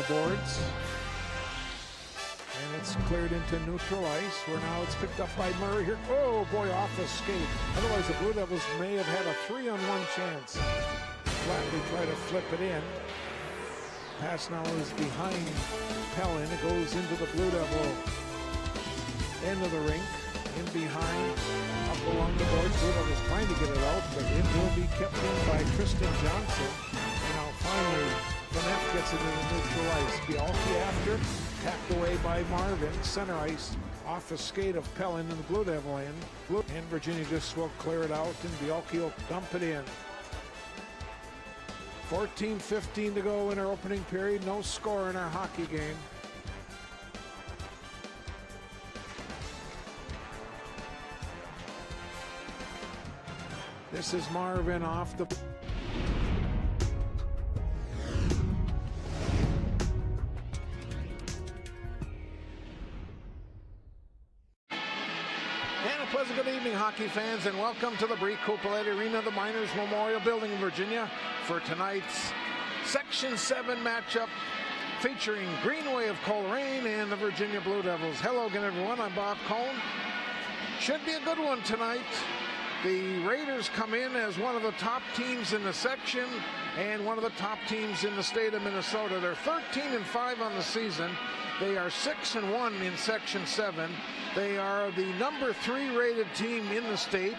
boards. And it's cleared into neutral ice, where now it's picked up by Murray here. Oh boy, off the skate. Otherwise the Blue Devils may have had a 3-on-1 chance. Flatley try to flip it in. Pass now is behind Pellin. It goes into the Blue Devil end of the rink. In behind, up along the boards. Blue Devils trying to get it out, but it will be kept in by Tristan Johnson. And now finally, Vanette gets it into neutral ice. Bialke after, tapped away by Marvin. Center ice off the skate of Pellin in the Blue Devil end. And Virginia just will clear it out, and Bialke will dump it in. 14:15 to go in our opening period. No score in our hockey game. This is Marvin off the... And a pleasant good evening, hockey fans, and welcome to the Cupoletti Arena, the Miners Memorial Building in Virginia, for tonight's Section 7 matchup featuring Greenway of Coleraine and the Virginia Blue Devils. Hello again, everyone. I'm Bob Cohn. Should be a good one tonight. The Raiders come in as one of the top teams in the section and one of the top teams in the state of Minnesota. They're 13-5 on the season. They are 6-1 in Section 7. They are the number 3 rated team in the state,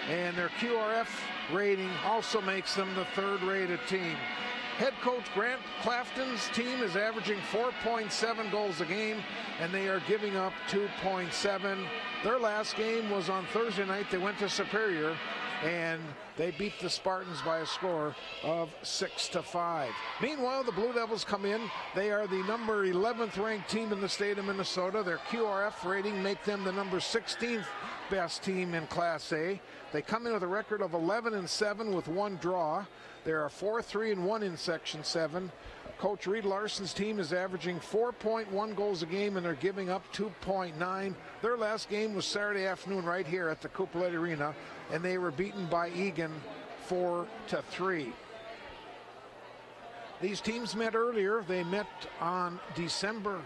and their QRF rating also makes them the 3rd rated team. Head coach Grant Clafton's team is averaging 4.7 goals a game, and they are giving up 2.7. Their last game was on Thursday night. They went to Superior, and they beat the Spartans by a score of 6-5. Meanwhile, the Blue Devils come in. They are the number 11th ranked team in the state of Minnesota. Their QRF rating make them the number 16th best team in Class A. They come in with a record of 11-7 with 1 draw. They are 4-3-1 in Section 7. Coach Reed Larson's team is averaging 4.1 goals a game, and they're giving up 2.9. Their last game was Saturday afternoon right here at the Cupoletti Arena, and they were beaten by Egan 4-3. These teams met earlier. They met on November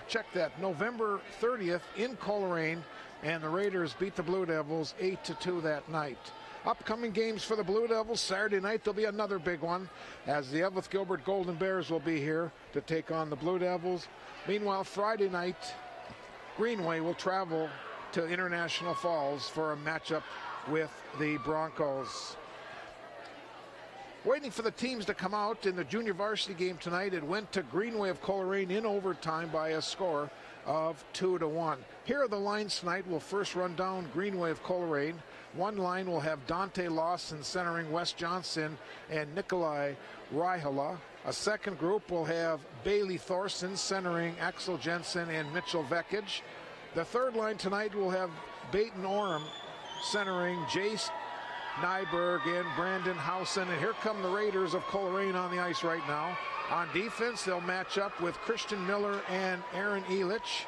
30th in Coleraine, and the Raiders beat the Blue Devils 8-2 that night. Upcoming games for the Blue Devils. Saturday night there'll be another big one, as the Evelyn Gilbert Golden Bears will be here to take on the Blue Devils. Meanwhile, Friday night, Greenway will travel to International Falls for a matchup with the Broncos. Waiting for the teams to come out in the junior varsity game tonight. It went to Greenway of Coleraine in overtime by a score of 2-1. Here are the lines tonight. We'll first run down Greenway of Coleraine. One line will have Dante Lawson centering Wes Johnson and Nikolai Rihala. A second group will have Bailey Thorson centering Axel Jensen and Mitchell Vekic. The third line tonight will have Baton Orem centering Jace Nyberg and Brandon Housen. And here come the Raiders of Coleraine on the ice right now. On defense, they'll match up with Christian Miller and Aaron Elich.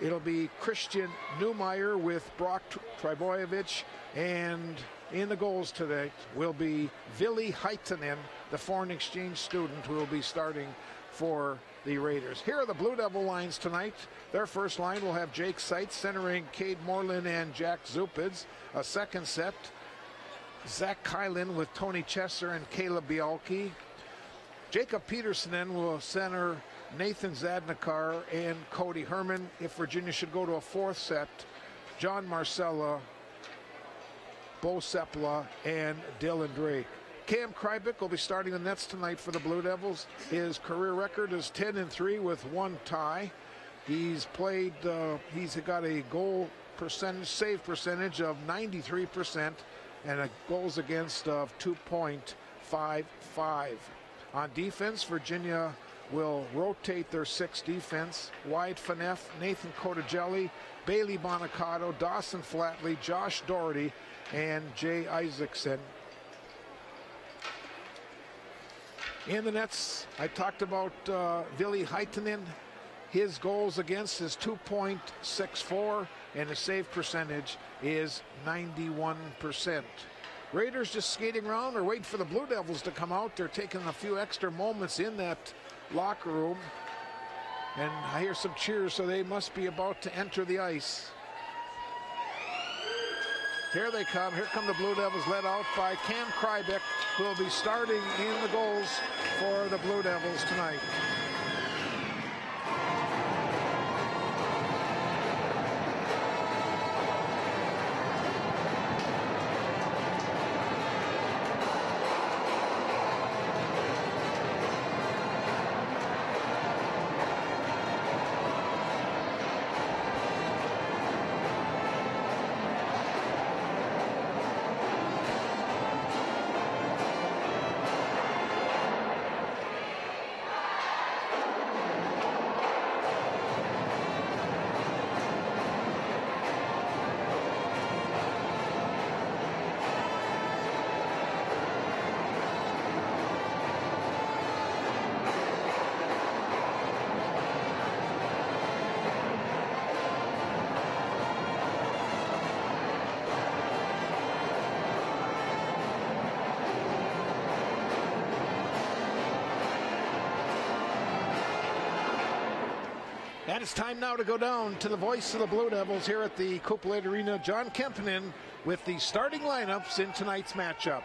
It'll be Christian Neumeyer with Brock Trebojevic, and in the goals today will be Vili Heitinen, the foreign exchange student who will be starting for the Raiders. Here are the Blue Devil lines tonight. Their first line will have Jake Seitz centering Cade Moreland and Jack Zupids. A second set, Zach Kylan with Tony Chesser and Caleb Bialke. Jacob Peterson will center Nathan Zadnikar and Cody Herman. If Virginia should go to a fourth set, John Marcella, Bo Sepla, and Dylan Drake. Cam Krybik will be starting the nets tonight for the Blue Devils. His career record is 10-3 with 1 tie. He's got a goal percentage, save percentage of 93% and a goals against of 2.55. On defense, Virginia will rotate their 6 defense. Wyatt Faneff, Nathan Cotagelli, Bailey Bonicato, Dawson Flatley, Josh Doherty, and Jay Isaacson. In the nets, I talked about Vili Heitinen. His goals against is 2.64, and his save percentage is 91%. Raiders just skating around or waiting for the Blue Devils to come out. They're taking a few extra moments in that locker room. And I hear some cheers, so they must be about to enter the ice. Here they come. Here come the Blue Devils, led out by Cam Krybeck, who will be starting in the goals for the Blue Devils tonight. And it's time now to go down to the voice of the Blue Devils here at the Coupe Light Arena. John Kempinen with the starting lineups in tonight's matchup.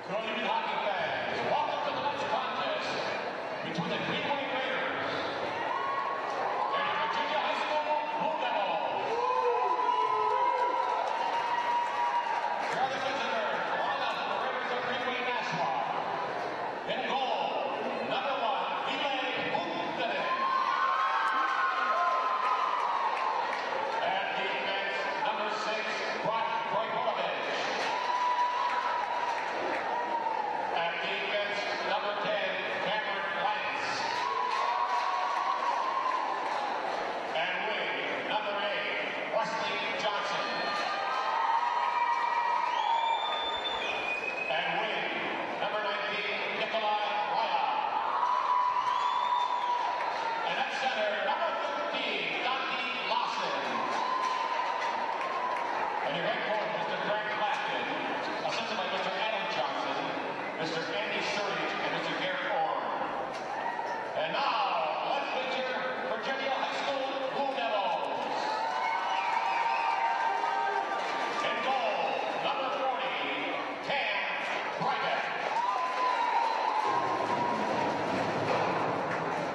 Good evening, hockey fans. Welcome to tonight's contest between the Greenway Raiders and the Virginia High School Blue Devils. Here are the visitors. On the left, the Raiders of Greenway, Nashua. In goal, number 1, Greenway Hootenanny. At defense, number 6, Brock Grojkovic. At defense, number 10, Cameron Lance. And wing, number 8, Wesley Johnson. And wing, number 19, Nikolai Raya. And at center, number 13, Dante Lawson. And your head coach, Mr. Greg Clapton, assisted by Mr. Adam Johnson, Mr. Andy Sturridge, and Mr. Garrett Orr. And now, let's feature Virginia High School Blue Devils. In goal, number 40, Cam Krybeck.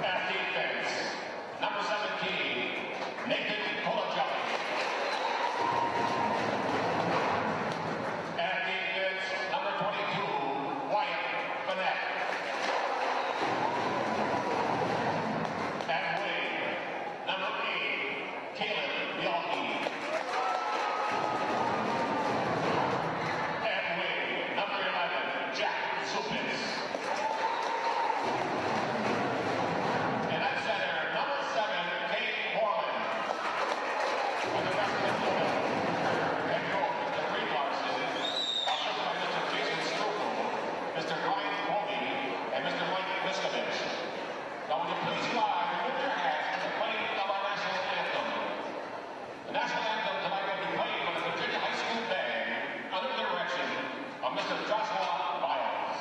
At defense, number 17, Nathan Kolodziej. At defense, number 22, Wyatt Finette. At wing, number 8, Caleb Bialke. At wing, number 11, Jack Supis. And at center, number 7, Kate Moreland. And the rest of the Blue Devils. Head coach, Mr. Reed Larson, assisted by Mr. Jason Strugel, Mr. Ryan Coley, and Mr. Mike Miskovich. Now, would you please rise and lift your hands for the playing of our national anthem. The national anthem tonight will be played by the Virginia High School Band under the direction of Mr. Joshua Biles.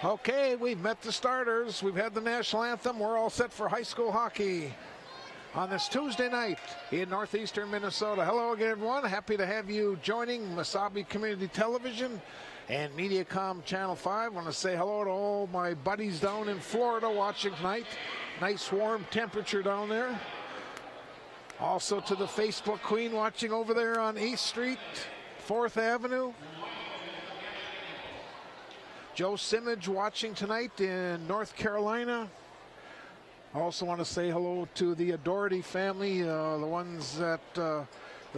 Okay, we've met the starters. We've had the national anthem. We're all set for high school hockey. on this Tuesday night in northeastern Minnesota. Hello again, everyone. Happy to have you joining Mesabi Community Television and Mediacom Channel 5. I want to say hello to all my buddies down in Florida watching tonight. Nice warm temperature down there. Also to the Facebook Queen watching over there on 8th Street, 4th Avenue. Joe Simage watching tonight in North Carolina. I also want to say hello to the Doherty family, the ones that, the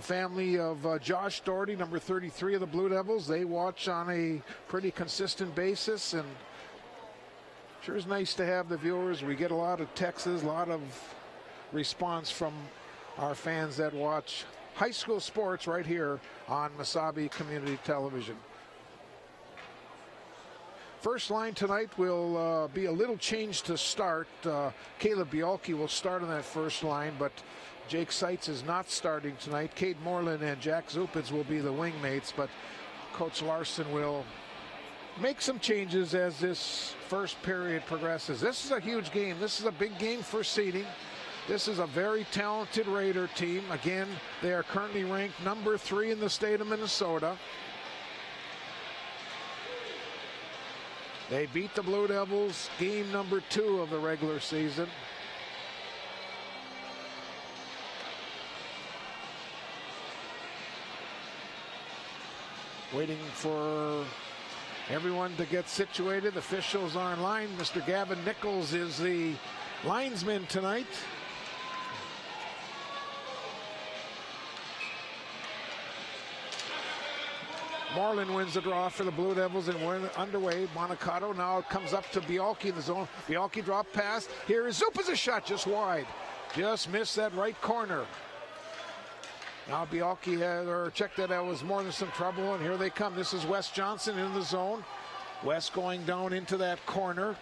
family of Josh Doherty, number 33 of the Blue Devils. They watch on a pretty consistent basis, and sure is nice to have the viewers. We get a lot of texts, a lot of response from our fans that watch high school sports right here on Mesabi Community Television. First line tonight will be a little change to start. Caleb Bialke will start on that first line, but Jake Seitz is not starting tonight. Cade Moreland and Jack Zupitz will be the wingmates, but Coach Larson will make some changes as this first period progresses. This is a huge game. This is a big game for seeding. This is a very talented Raider team. Again, they are currently ranked number 3 in the state of Minnesota. They beat the Blue Devils game number 2 of the regular season. Waiting for everyone to get situated. Officials are in line. Mr. Gavin Nichols is the linesman tonight. Moreland wins the draw for the Blue Devils, and we're underway. Monacato now comes up to Bialke in the zone. Bialke drop pass. Here is Zupitz, a shot just wide. Just missed that right corner. Now Bialke checked that out, was more than some trouble, and here they come. This is Wes Johnson in the zone. Wes going down into that corner.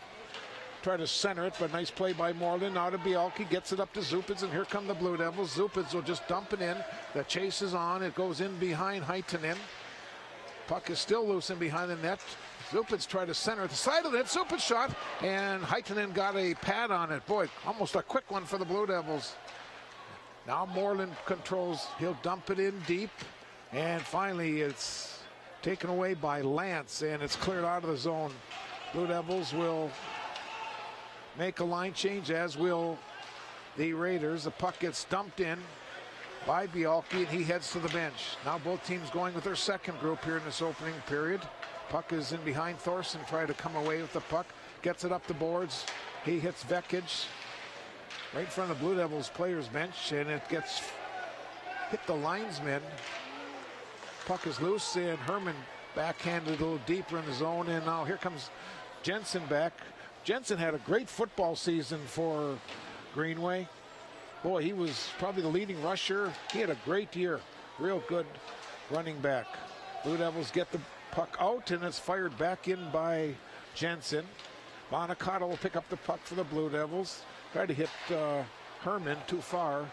Try to center it, but nice play by Moreland. Now to Bialke, gets it up to Zupitz, and here come the Blue Devils. Zupitz will just dump it in. The chase is on. It goes in behind Heitinen. Puck is still loose in behind the net. Zupitz tried to center at the side of the net. Zupitz shot, and Heitinen got a pad on it. Boy, almost a quick one for the Blue Devils. Now Moreland controls. He'll dump it in deep, and finally it's taken away by Lance, and it's cleared out of the zone. Blue Devils will make a line change, as will the Raiders. The puck gets dumped in by Bialke, and he heads to the bench. Now both teams going with their second group here in this opening period. Puck is in behind Thorson, trying to come away with the puck. Gets it up the boards. He hits Vekic right in front of the Blue Devils players bench, and it gets hit the linesman. Puck is loose, and Herman backhanded a little deeper in the zone, and now here comes Jensen back. Jensen had a great football season for Greenway. Boy, he was probably the leading rusher. He had a great year. Real good running back. Blue Devils get the puck out, and it's fired back in by Jensen. Monacato will pick up the puck for the Blue Devils. Tried to hit Herman too far,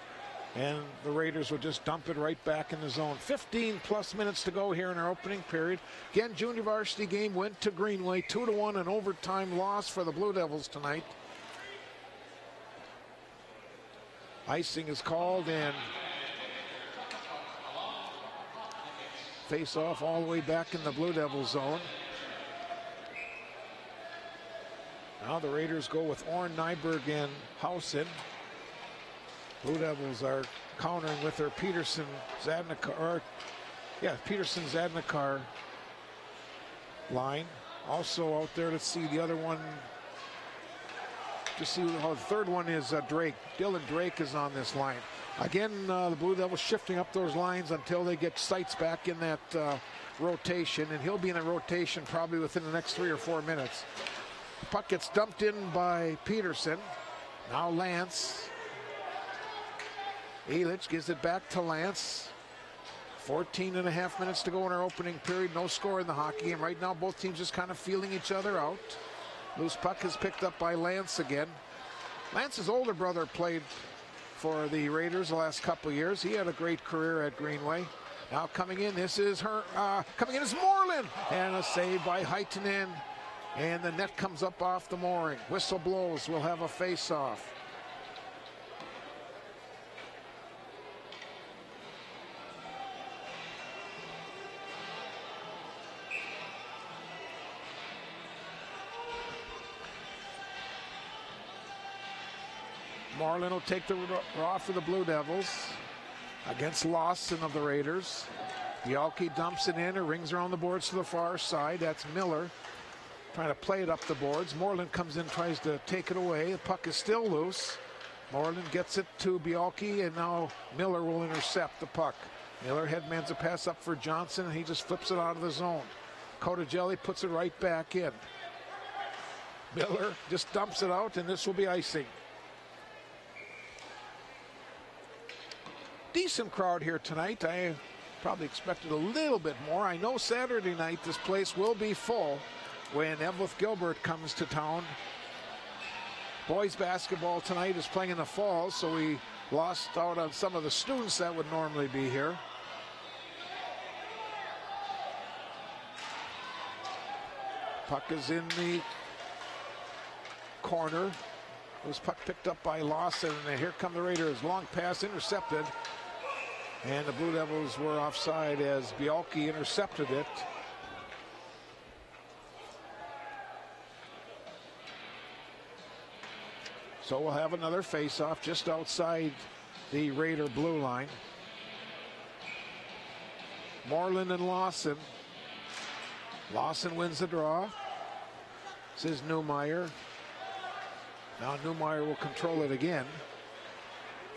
and the Raiders will just dump it right back in the zone. 15+ minutes to go here in our opening period. Again, junior varsity game went to Greenway. 2-1, an overtime loss for the Blue Devils tonight. Icing is called, and face off all the way back in the Blue Devils zone. Now the Raiders go with Orrin, Nyberg, and Hausen. Blue Devils are countering with their Peterson Zadnikar line. Also out there, let's see the other one. To see how the third one is Drake. Dylan Drake is on this line. Again, the Blue Devils shifting up those lines until they get Seitz back in that rotation, and he'll be in a rotation probably within the next 3 or 4 minutes. The puck gets dumped in by Peterson. Now Lance. Elich gives it back to Lance. 14.5 minutes to go in our opening period. No score in the hockey game. Right now, both teams just kind of feeling each other out. Loose puck is picked up by Lance again. Lance's older brother played for the Raiders the last couple of years. He had a great career at Greenway. Now coming in, this is coming in is Moreland, and a save by Heitinen, and the net comes up off the mooring. Whistle blows. We'll have a face-off. Moreland will take the draw for the Blue Devils against Lawson of the Raiders. Bialke dumps it in, or rings around the boards to the far side. That's Miller trying to play it up the boards. Moreland comes in, tries to take it away. The puck is still loose. Moreland gets it to Bialke, and now Miller will intercept the puck. Miller headmans a pass up for Johnson, and he just flips it out of the zone. Cotagelli puts it right back in. Miller just dumps it out, and this will be icing. Decent crowd here tonight. I probably expected a little bit more. I know Saturday night this place will be full when Evelyn Gilbert comes to town. Boys basketball tonight is playing in the fall, so we lost out on some of the students that would normally be here. Puck is in the corner. It was puck picked up by Lawson, and here come the Raiders. Long pass intercepted, and the Blue Devils were offside as Bialke intercepted it. So we'll have another face-off just outside the Raider blue line. Moreland and Lawson. Lawson wins the draw. This is Newmeyer. Now Newmeyer will control it again.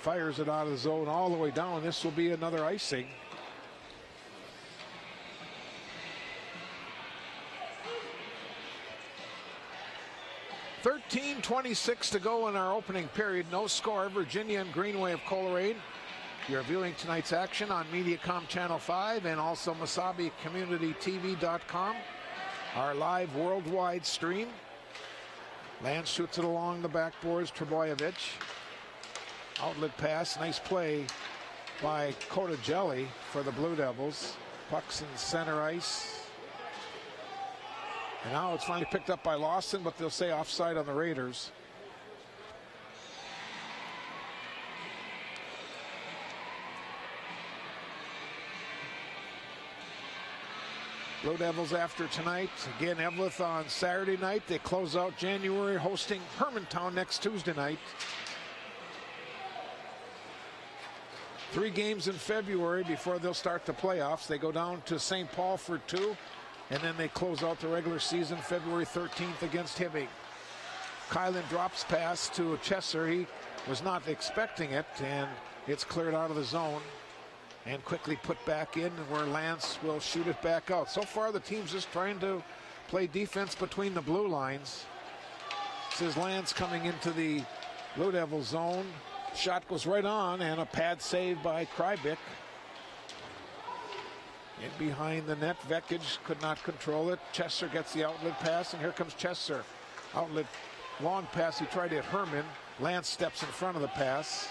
Fires it out of the zone all the way down. This will be another icing. .26 to go in our opening period. No score. Virginia and Greenway of Coleraine. You're viewing tonight's action on Mediacom Channel 5 and also MasabiCommunityTV.com, our live worldwide stream. Lance shoots it along the backboards. Trebojevic. Outlet pass. Nice play by Cotagelli for the Blue Devils. Puck's in center ice. And now it's finally picked up by Lawson, but they'll say offside on the Raiders. Blue Devils after tonight. Again, Evelyn on Saturday night. They close out January hosting Hermantown next Tuesday night. 3 games in February before they'll start the playoffs. They go down to St. Paul for 2. And then they close out the regular season February 13th against Hibbing. Kylan drops pass to Chesser. He was not expecting it, and it's cleared out of the zone and quickly put back in where Lance will shoot it back out. So far, the team's just trying to play defense between the blue lines. This is Lance coming into the Blue Devil zone. Shot goes right on, and a pad save by Krybik. In behind the net, Vekic could not control it. Chesser gets the outlet pass, and here comes Chesser. Outlet, long pass, he tried to hit Herman. Lance steps in front of the pass.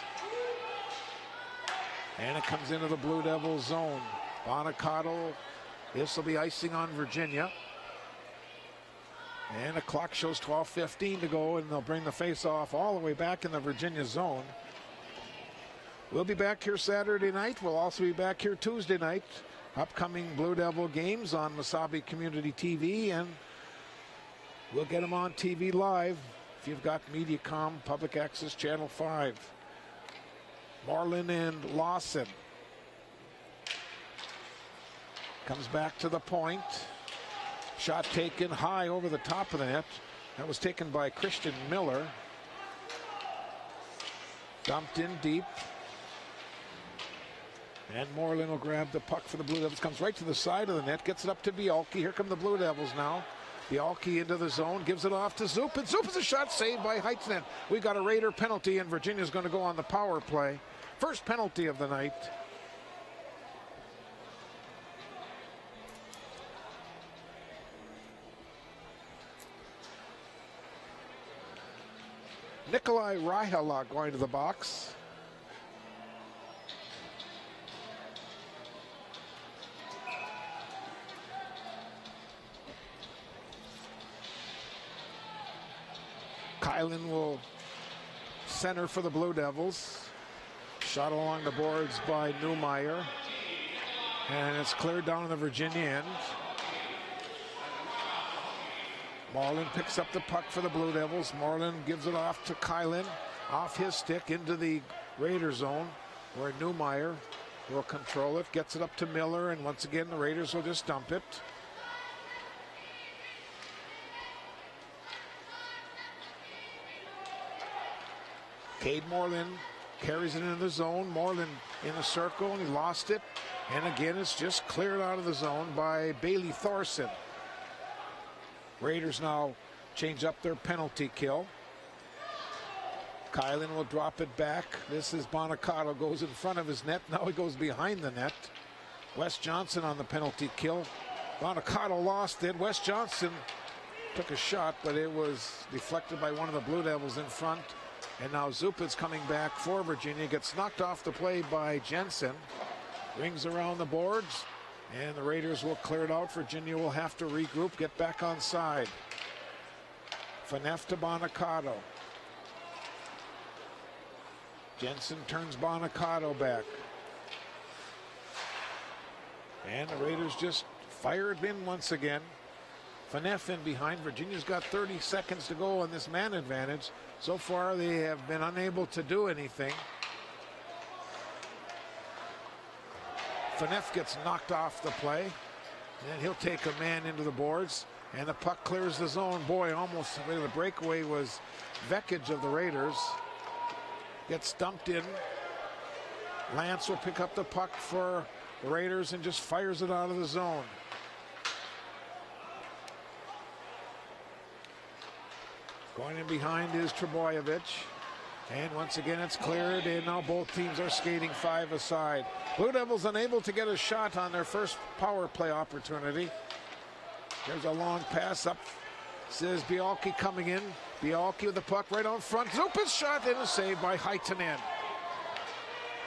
And it comes into the Blue Devil zone. Bonacato, this will be icing on Virginia. And the clock shows 12:15 to go, and they'll bring the face-off all the way back in the Virginia zone. We'll be back here Saturday night. We'll also be back here Tuesday night. Upcoming Blue Devil games on Masabi Community TV, and we'll get them on TV live if you've got Mediacom Public Access Channel 5. Moreland and Lawson. Comes back to the point. Shot taken high over the top of the net. That was taken by Christian Miller. Dumped in deep. And Moreland will grab the puck for the Blue Devils. Comes right to the side of the net. Gets it up to Bialke. Here come the Blue Devils now. Bialke into the zone. Gives it off to Zoop. And Zoop is a shot saved by Heitzman. We got a Raider penalty, and Virginia's going to go on the power play. First penalty of the night. Nikolai Ryhala going to the box. Kylan will center for the Blue Devils. Shot along the boards by Newmeyer. And it's cleared down in the Virginia end. Moreland picks up the puck for the Blue Devils. Moreland gives it off to Kylan. off his stick into the Raider zone, where Newmeyer will control it, gets it up to Miller, and once again the Raiders will just dump it. Cade Moreland carries it into the zone. Moreland in the circle, and he lost it. And again, it's just cleared out of the zone by Bailey Thorson. Raiders now change up their penalty kill. Kylan will drop it back. This is Bonacato, goes in front of his net. Now he goes behind the net. Wes Johnson on the penalty kill. Bonacato lost it. Wes Johnson took a shot, but it was deflected by one of the Blue Devils in front. And now Zupitz coming back for Virginia, gets knocked off the play by Jensen. Rings around the boards, and the Raiders will clear it out. Virginia will have to regroup, get back on side. Phaneuf to Bonacato. Jensen turns Bonacato back. And the Raiders just fire it in once again. Phaneuf in behind. Virginia's got 30 seconds to go on this man advantage. So far, they have been unable to do anything. Phaneuf gets knocked off the play, and he'll take a man into the boards, and the puck clears the zone. Boy, almost the breakaway was Vekic of the Raiders. Gets dumped in. Lance will pick up the puck for the Raiders and just fires it out of the zone. Going in behind is Trebojevic. And once again, it's cleared, and now both teams are skating 5 aside. Blue Devils unable to get a shot on their first power play opportunity. There's a long pass up. Says Bialki coming in. Bialki with the puck right on front. Zupit's shot and a save by Heitinen.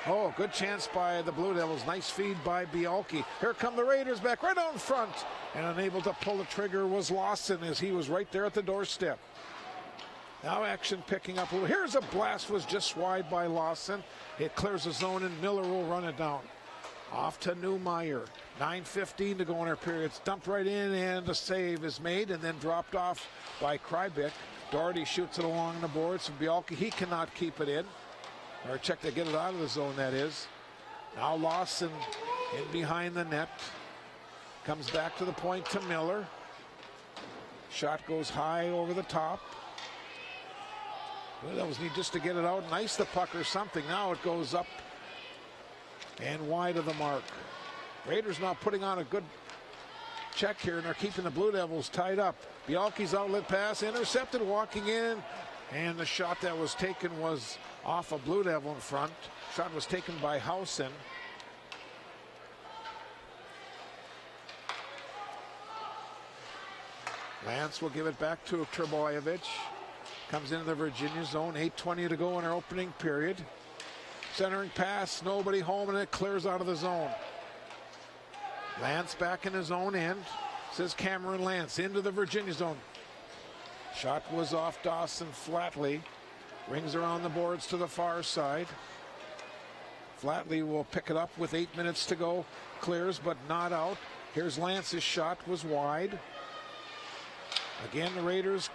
Oh, good chance by the Blue Devils. Nice feed by Bialki. Here come the Raiders back right on front. And unable to pull the trigger was Lawson, as he was right there at the doorstep. Now action picking up. Here's a blast, was just wide by Lawson. It clears the zone, and Miller will run it down. Off to Newmeyer. 9:15 to go in our period. It's dumped right in, and the save is made and then dropped off by Krybik. Doherty shoots it along the boards. So Bialki, he cannot keep it in. Or check to get it out of the zone, that is. Now Lawson in behind the net. Comes back to the point to Miller. Shot goes high over the top. Well, that was neat just to get it out and ice the puck or something. Now it goes up and wide of the mark. Raiders now putting on a good check here, and they're keeping the Blue Devils tied up. Bialki's outlet pass intercepted, walking in, and the shot that was taken was off a Blue Devil in front. Shot was taken by Housen. Lance will give it back to Trebojevic. Comes into the Virginia zone. 8:20 to go in our opening period. Centering pass, nobody home, and it clears out of the zone. Lance back in his own end. Says Cameron Lance into the Virginia zone. Shot was off Dawson Flatley. Rings around the boards to the far side. Flatley will pick it up with 8 minutes to go. Clears, but not out. Here's Lance's shot, was wide. Again, the Raiders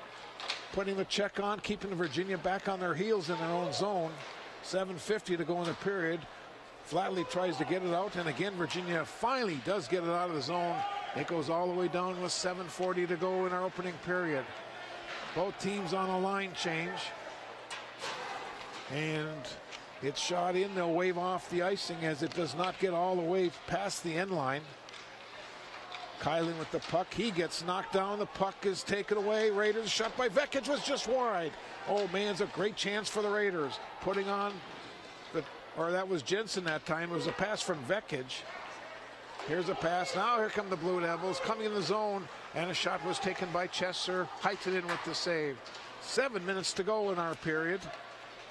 putting the check on, keeping Virginia back on their heels in their own zone. 7:50 to go in the period. Flatley tries to get it out, and again, Virginia finally does get it out of the zone. It goes all the way down with 7:40 to go in our opening period. Both teams on a line change. And it's shot in. They'll wave off the icing as it does not get all the way past the end line. Kylan with the puck. He gets knocked down. The puck is taken away. Raiders shot by Vekic, was just wide. Oh, man, it's a great chance for the Raiders. Putting on, or that was Jensen that time. It was a pass from Vekic. Here's a pass. Now here come the Blue Devils coming in the zone. And a shot was taken by Chesser. Heitinen with the save. 7 minutes to go in our period.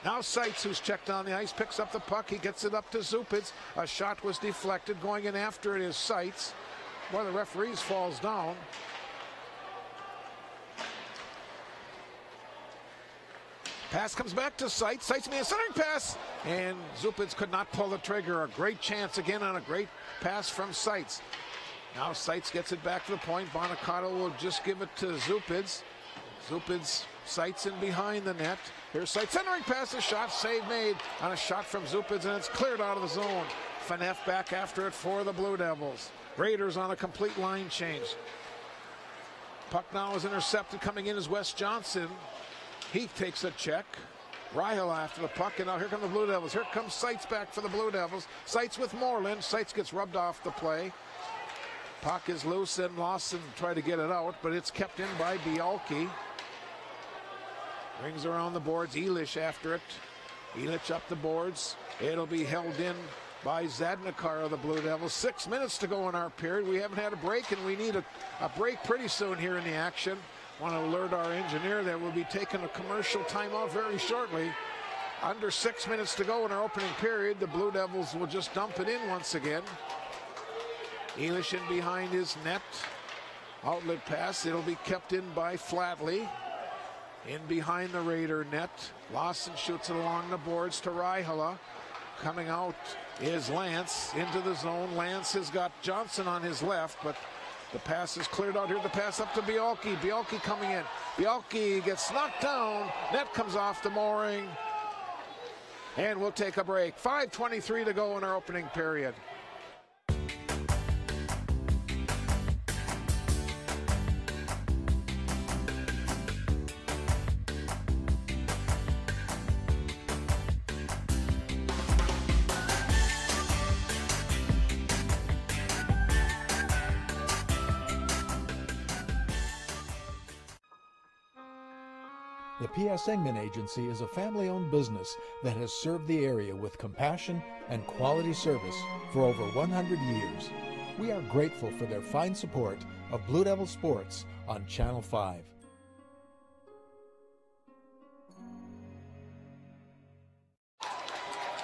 Now Seitz, who's checked on the ice, picks up the puck. He gets it up to Zupitz. A shot was deflected. Going in after it is Seitz. One of the referees falls down. Pass comes back to Seitz. Seitz made a centering pass, and Zupitz could not pull the trigger. A great chance again on a great pass from Seitz. Now Seitz gets it back to the point. Bonacato will just give it to Zupitz. Zupitz Seitz in behind the net. Here's Seitz centering pass, a shot, save made on a shot from Zupic, and it's cleared out of the zone. Phaneuf back after it for the Blue Devils. Raiders on a complete line change. Puck now is intercepted. Coming in is Wes Johnson. He takes a check. Rahal after the puck, and now here come the Blue Devils. Here comes Seitz back for the Blue Devils. Seitz with Moreland. Seitz gets rubbed off the play. Puck is loose, and Lawson tried to get it out, but it's kept in by Bialke. Rings around the boards. Elish after it. Elish up the boards. It'll be held in by Zadnikar of the Blue Devils. 6 minutes to go in our period. We haven't had a break, and we need a break pretty soon here in the action. Want to alert our engineer that we'll be taking a commercial timeout very shortly. Under 6 minutes to go in our opening period. The Blue Devils will just dump it in once again. Elish in behind his net. Outlet pass. It'll be kept in by Flatley. In behind the Raider net. Lawson shoots it along the boards to Raihala. Coming out is Lance into the zone. Lance has got Johnson on his left, but the pass is cleared out here. The pass up to Bialke. Bialke coming in. Bialke gets knocked down. Net comes off the mooring. And we'll take a break. 5:23 to go in our opening period. The P.S. Engman Agency is a family-owned business that has served the area with compassion and quality service for over 100 years. We are grateful for their fine support of Blue Devil Sports on Channel 5.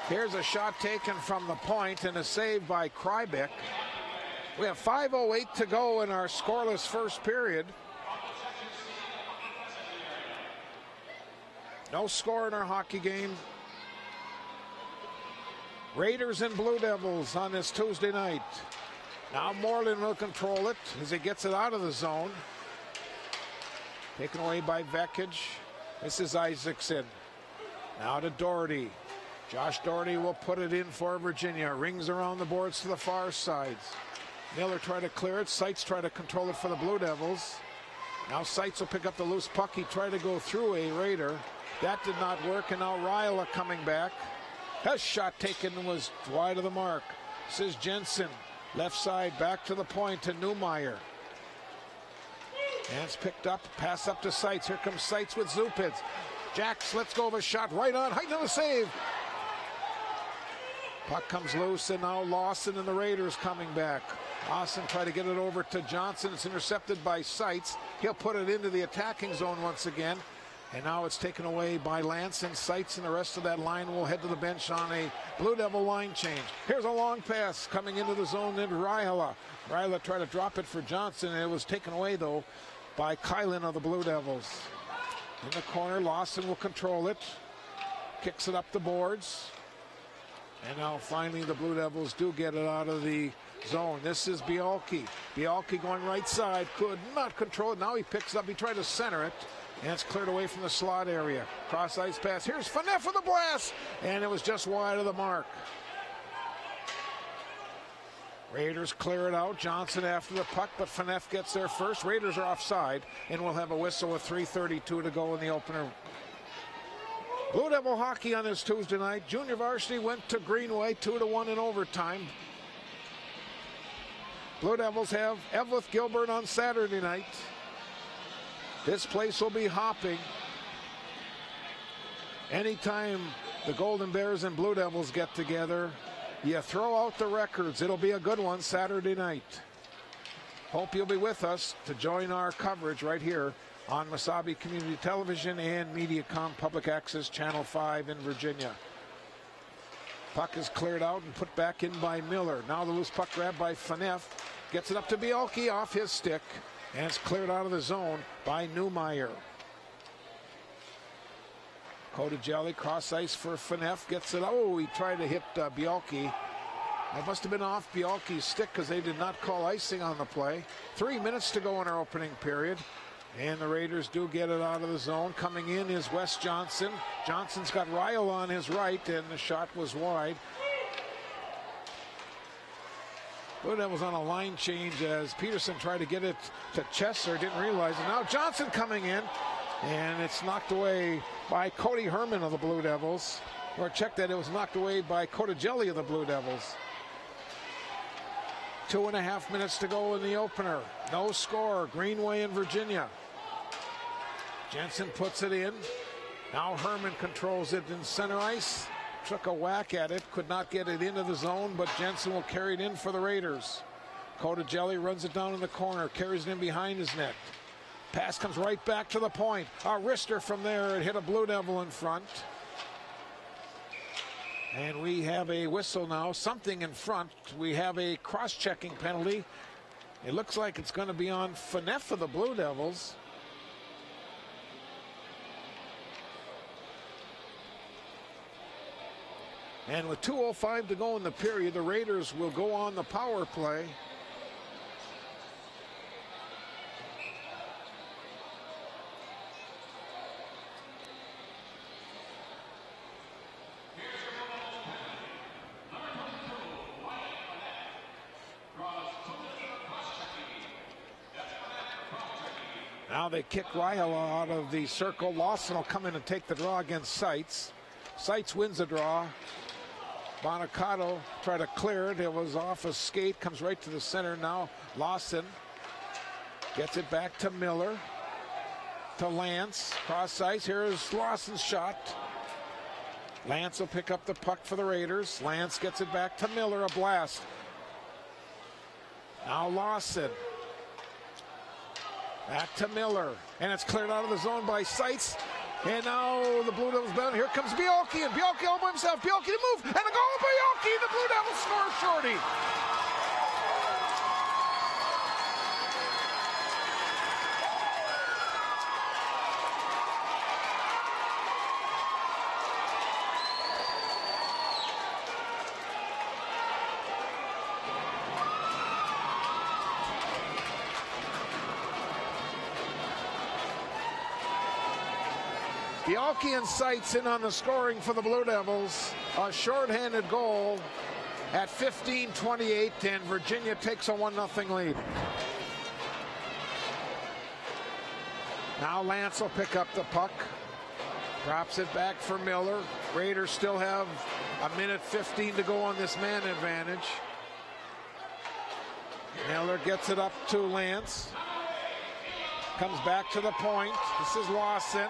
Here's a shot taken from the point and a save by Krybeck. We have 5:08 to go in our scoreless first period. No score in our hockey game. Raiders and Blue Devils on this Tuesday night. Now Moreland will control it as he gets it out of the zone. Taken away by Vekic. This is Isaacson. Now to Doherty. Josh Doherty will put it in for Virginia. Rings around the boards to the far sides. Miller tried to clear it. Seitz tried to control it for the Blue Devils. Now Seitz will pick up the loose puck. He tried to go through a Raider. That did not work, and now Raihala coming back. His shot taken was wide of the mark. This is Jensen. Left side, back to the point to Neumeyer. And it's picked up, pass up to Seitz. Here comes Seitz with Zupic. Jacks lets go of a shot right on, height of the save. Puck comes loose, and now Lawson and the Raiders coming back. Lawson tried to get it over to Johnson. It's intercepted by Seitz. He'll put it into the attacking zone once again. And now it's taken away by Lance, and Seitz, and the rest of that line will head to the bench on a Blue Devil line change. Here's a long pass coming into the zone into Raihala. Raihala tried to drop it for Johnson, and it was taken away, though, by Kylan of the Blue Devils. In the corner, Lawson will control it. Kicks it up the boards. And now finally the Blue Devils do get it out of the zone. This is Bialke. Bialke going right side, could not control it. Now he picks it up, he tried to center it. And it's cleared away from the slot area. Cross ice pass. Here's Phaneuf with the blast. And it was just wide of the mark. Raiders clear it out. Johnson after the puck, but Phaneuf gets there first. Raiders are offside, and we'll have a whistle with 3:32 to go in the opener. Blue Devil hockey on this Tuesday night. Junior varsity went to Greenway 2-1 in overtime. Blue Devils have Evelyn Gilbert on Saturday night. This place will be hopping. Anytime the Golden Bears and Blue Devils get together, you throw out the records. It'll be a good one Saturday night. Hope you'll be with us to join our coverage right here on Mesabi Community Television and Mediacom Public Access Channel 5 in Virginia. Puck is cleared out and put back in by Miller. Now the loose puck grab by Phaneuf. Gets it up to Bialke off his stick. And it's cleared out of the zone by Neumeyer. Coda Jelly, cross ice for Phaneuf. Gets it. Oh, he tried to hit Bialke. That must have been off Bialke's stick because they did not call icing on the play. 3 minutes to go in our opening period. And the Raiders do get it out of the zone. Coming in is Wes Johnson. Johnson's got Ryle on his right, and the shot was wide. Blue Devils on a line change as Peterson tried to get it to Chesser, didn't realize it. Now Johnson coming in, and it's knocked away by Cody Herman of the Blue Devils. Or check that, it was knocked away by Cotagelli of the Blue Devils. 2.5 minutes to go in the opener. No score, Greenway and Virginia. Jensen puts it in. Now Herman controls it in center ice. Took a whack at it, could not get it into the zone, but Jensen will carry it in for the Raiders. Cotagelli runs it down in the corner, carries it in behind his net. Pass comes right back to the point. A wrister from there, it hit a Blue Devil in front. And we have a whistle now, something in front. We have a cross-checking penalty. It looks like it's going to be on Phaneuf of the Blue Devils. And with 2:05 to go in the period, the Raiders will go on the power play. Now they kick Ryle out of the circle. Lawson will come in and take the draw against Seitz. Seitz wins the draw. Bonacato tried to clear it. It was off a skate, comes right to the center. Now Lawson gets it back to Miller, to Lance, cross ice. Here is Lawson's shot. Lance will pick up the puck for the Raiders. Lance gets it back to Miller, a blast. Now Lawson. Back to Miller, and it's cleared out of the zone by Seitz. And now the Blue Devils down. Here comes Bielke, and Bielke all by himself. Bielke to move, and a goal, Bielke. The Blue Devils score shorty. Bielke and Seitz in on the scoring for the Blue Devils. A shorthanded goal at 15:28, and Virginia takes a 1-0 lead. Now Lance will pick up the puck. Drops it back for Miller. Raiders still have 1:15 to go on this man advantage. Miller gets it up to Lance. Comes back to the point. This is Lawson.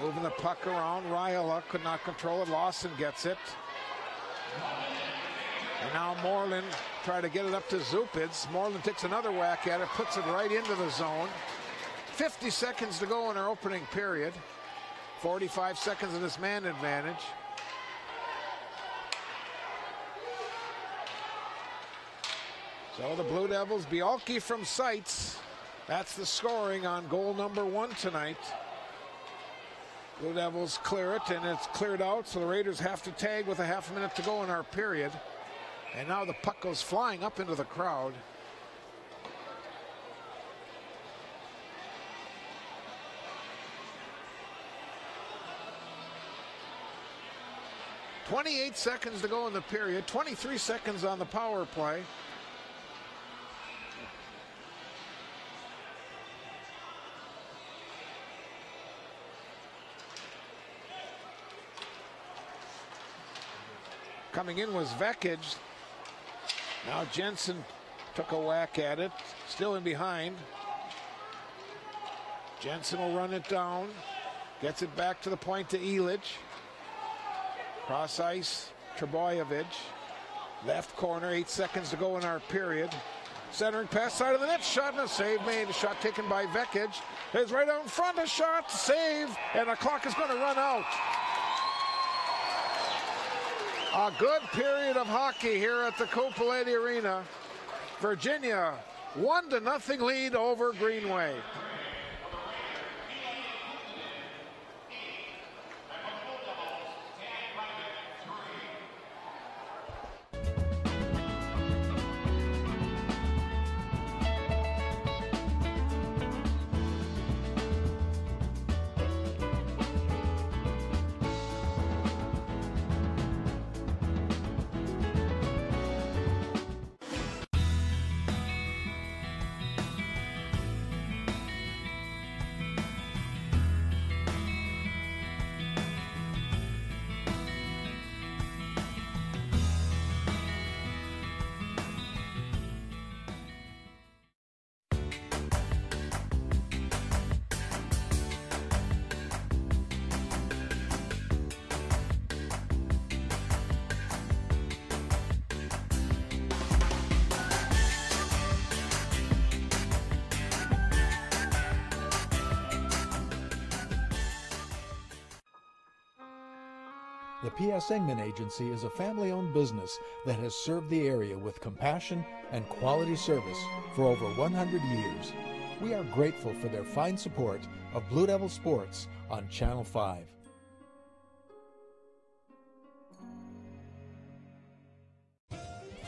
Moving the puck around. Ryle could not control it. Lawson gets it. And now Moreland try to get it up to Zupitz. Moreland takes another whack at it, puts it right into the zone. 50 seconds to go in our opening period. 45 seconds of this man advantage. So the Blue Devils, Bielke from Seitz. That's the scoring on goal number 1 tonight. Blue Devils clear it, and it's cleared out, so the Raiders have to tag with a half a minute to go in our period. And now the puck goes flying up into the crowd. .28 seconds to go in the period, 23 seconds on the power play. Coming in was Vekic. Now Jensen took a whack at it, still in behind. Jensen will run it down, gets it back to the point to Elich. Cross ice, Trebojevic. Left corner, 8 seconds to go in our period. Centering pass, side of the net, shot and a save made. A shot taken by Vekic. It's right out in front, a shot, save, and the clock is going to run out. A good period of hockey here at the Coppoletti Arena. Virginia 1-0 lead over Greenway. The P.S. Engman Agency is a family-owned business that has served the area with compassion and quality service for over 100 years. We are grateful for their fine support of Blue Devil Sports on Channel 5.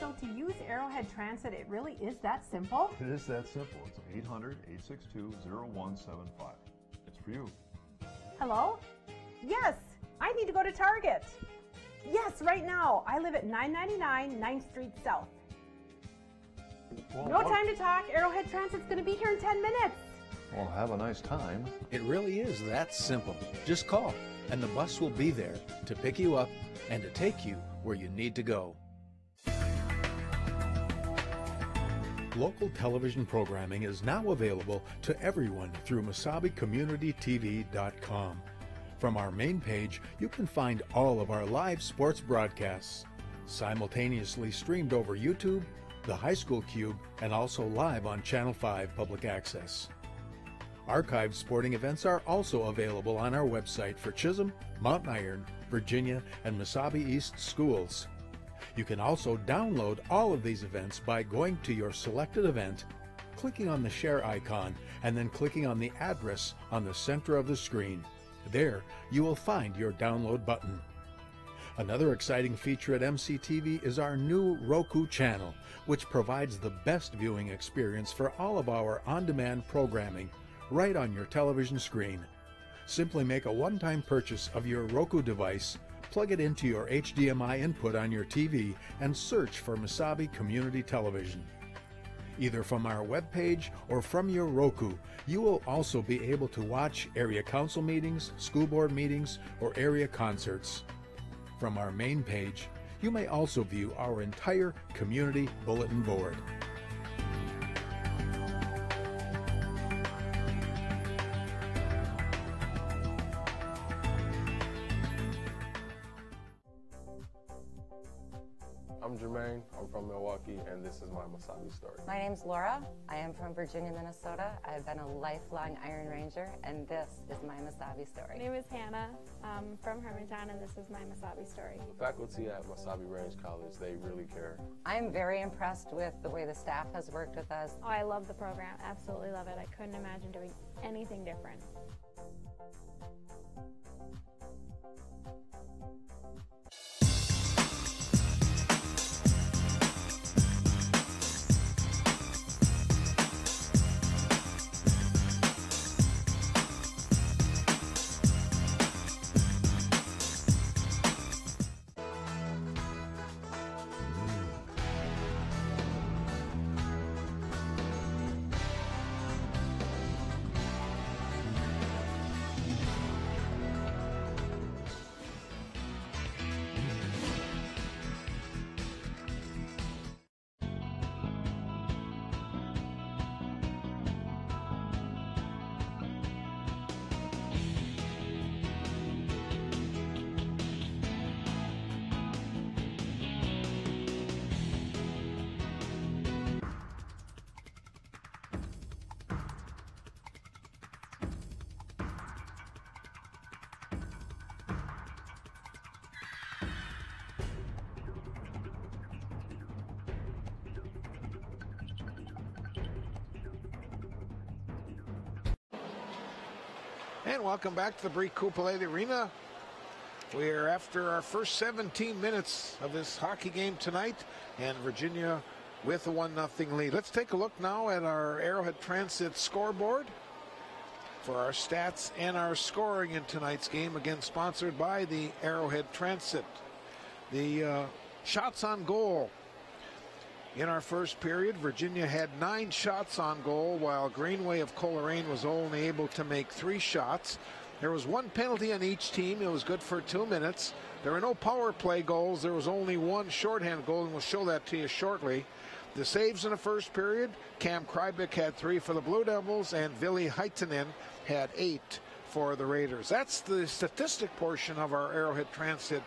So to use Arrowhead Transit, it really is that simple? It is that simple. It's 800-862-0175. It's for you. Hello? Yes, I need to go to Target. Yes, right now. I live at 999 9th Street South. Well, No time to talk. Arrowhead Transit's going to be here in 10 minutes. Well, have a nice time. It really is that simple. Just call, and the bus will be there to pick you up and to take you where you need to go. Local television programming is now available to everyone through MesabiCommunityTV.com. From our main page, you can find all of our live sports broadcasts, simultaneously streamed over YouTube, the High School Cube, and also live on Channel 5 Public Access. Archived sporting events are also available on our website for Chisholm, Mountain Iron, Virginia, and Mesabi East schools. You can also download all of these events by going to your selected event, clicking on the share icon, and then clicking on the address on the center of the screen. There, you will find your download button. Another exciting feature at MCTV is our new Roku channel, which provides the best viewing experience for all of our on-demand programming right on your television screen. Simply make a one-time purchase of your Roku device, plug it into your HDMI input on your TV, and search for Mesabi Community Television. Either from our webpage or from your Roku, you will also be able to watch area council meetings, school board meetings, or area concerts. From our main page, you may also view our entire community bulletin board. I'm Jermaine, I'm from Milwaukee, and this is my Mesabi story. My name's Laura. I am from Virginia, Minnesota. I've been a lifelong Iron Ranger, and this is my Mesabi story. My name is Hannah. I'm from Hermantown, and this is my Mesabi story. The faculty at Mesabi Range College, they really care. I'm very impressed with the way the staff has worked with us. Oh, I love the program. Absolutely love it. I couldn't imagine doing anything different. And welcome back to the Brie Coupolete Arena. We're after our first 17 minutes of this hockey game tonight, and Virginia with a 1-0 lead. Let's take a look now at our Arrowhead Transit scoreboard for our stats and our scoring in tonight's game, again sponsored by the Arrowhead Transit. The shots on goal. In our first period, Virginia had 9 shots on goal, while Greenway of Coleraine was only able to make 3 shots. There was 1 penalty on each team. It was good for 2 minutes. There were no power play goals. There was only 1 shorthand goal, and we'll show that to you shortly. The saves in the first period, Cam Krybick had 3 for the Blue Devils, and Vili Haitanen had 8 for the Raiders. That's the statistic portion of our Arrowhead Transit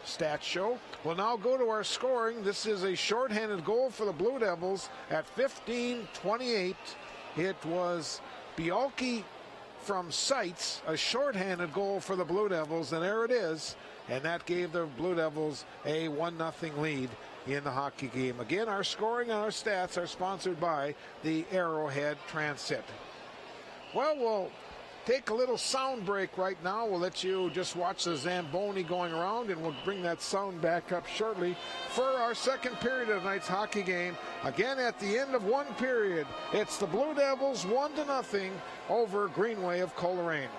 stat show. We'll now go to our scoring. This is a shorthanded goal for the Blue Devils at 15:28. It was Bialke from Seitz, a shorthanded goal for the Blue Devils, and there it is. And that gave the Blue Devils a 1-0 lead in the hockey game. Again, our scoring and our stats are sponsored by the Arrowhead Transit. Well, we'll take a little sound break right now. We'll let you just watch the Zamboni going around, and we'll bring that sound back up shortly for our second period of tonight's hockey game. Again, at the end of one period, it's the Blue Devils 1-0 over Greenway of Coleraine.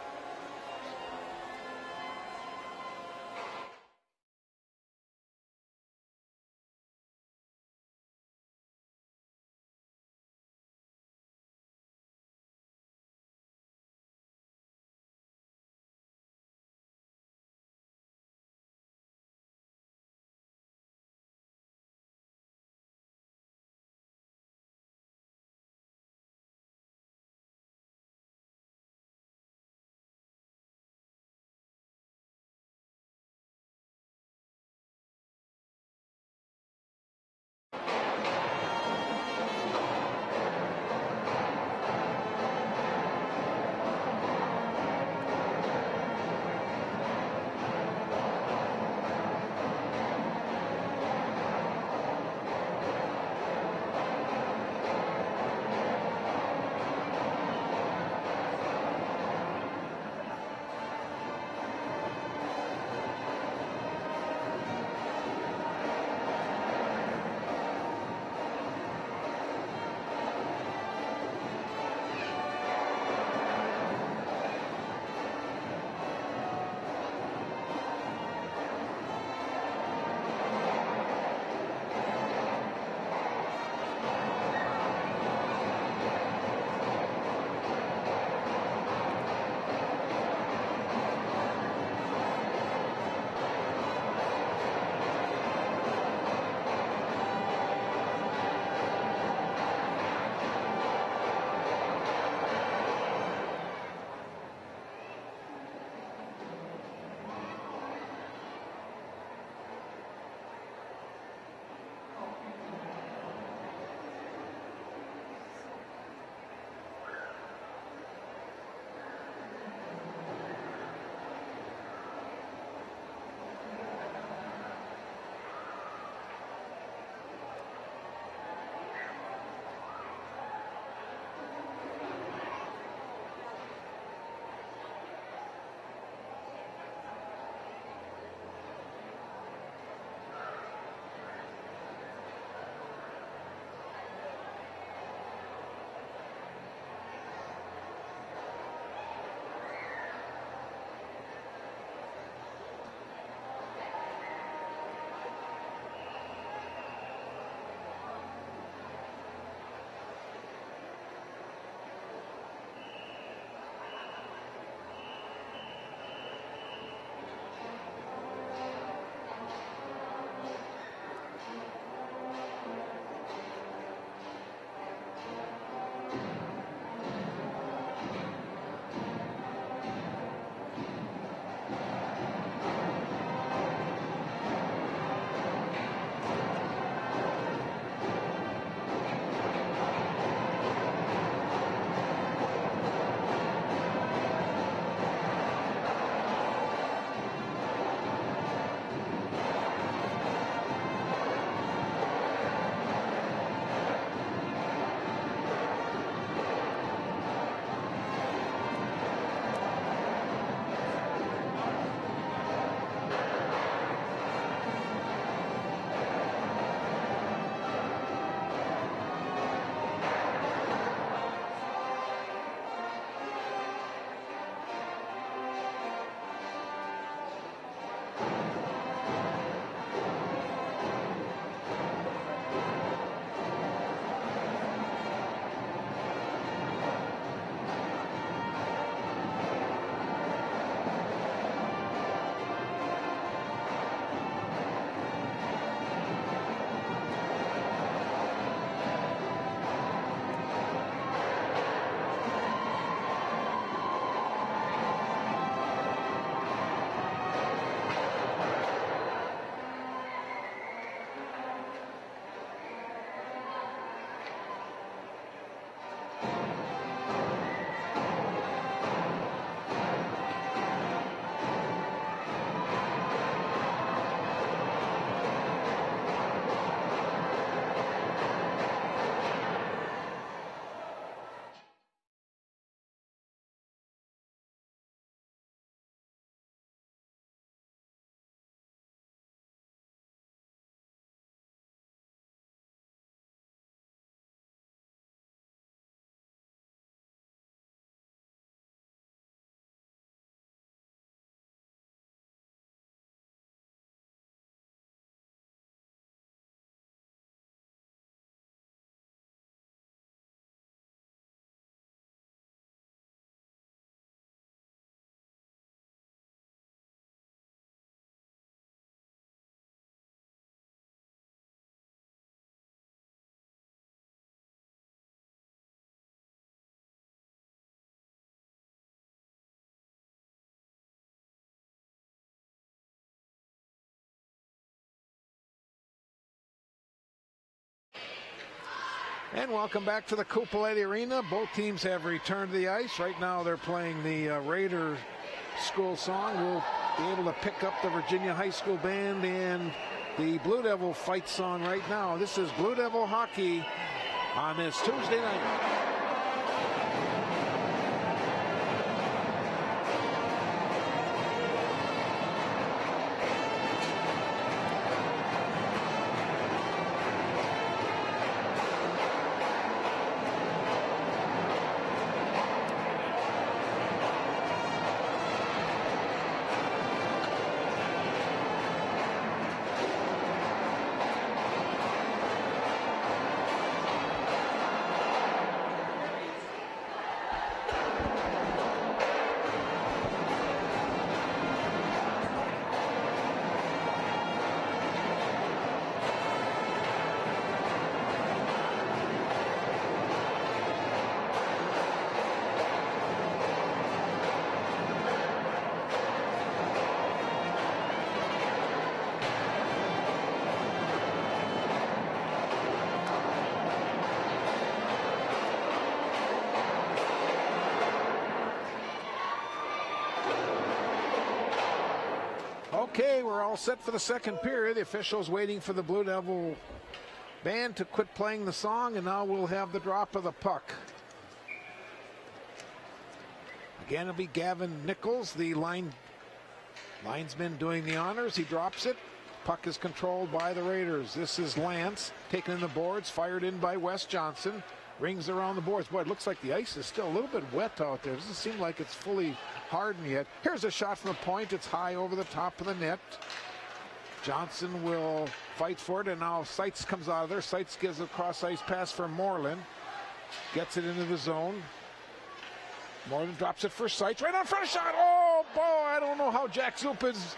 And welcome back to the Coupolette Arena. Both teams have returned to the ice. Right now they're playing the Raider school song. We'll be able to pick up the Virginia High School band and the Blue Devil fight song right now. This is Blue Devil hockey on this Tuesday night. Okay, we're all set for the second period. The officials waiting for the Blue Devil band to quit playing the song, and now we'll have the drop of the puck. Again, it'll be Gavin Nichols, the linesman, doing the honors. He drops it. Puck is controlled by the Raiders. This is Lance, taken in the boards, fired in by Wes Johnson. Rings around the boards. Boy, it looks like the ice is still a little bit wet out there. It doesn't seem like it's fully hardened yet. Here's a shot from the point. It's high over the top of the net. Johnson will fight for it, and now Seitz comes out of there. Seitz gives a cross-ice pass for Moreland. Gets it into the zone. Moreland drops it for Seitz. Right on front of shot. Oh, boy, I don't know how Jack Zupis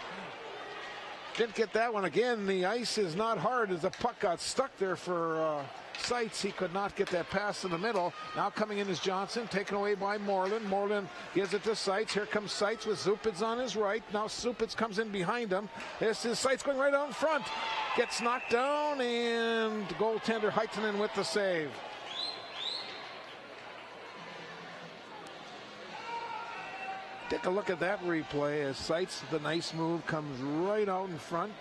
didn't get that one. Again, the ice is not hard as the puck got stuck there for Seitz. He could not get that pass in the middle. Now coming in is Johnson, taken away by Moreland. Moreland gives it to Seitz. Here comes Seitz with Zupis on his right. Now Zupis comes in behind him. This is Seitz going right out in front. Gets knocked down, and goaltender Heitinen with the save. Take a look at that replay as Seitz, the nice move, comes right out in front.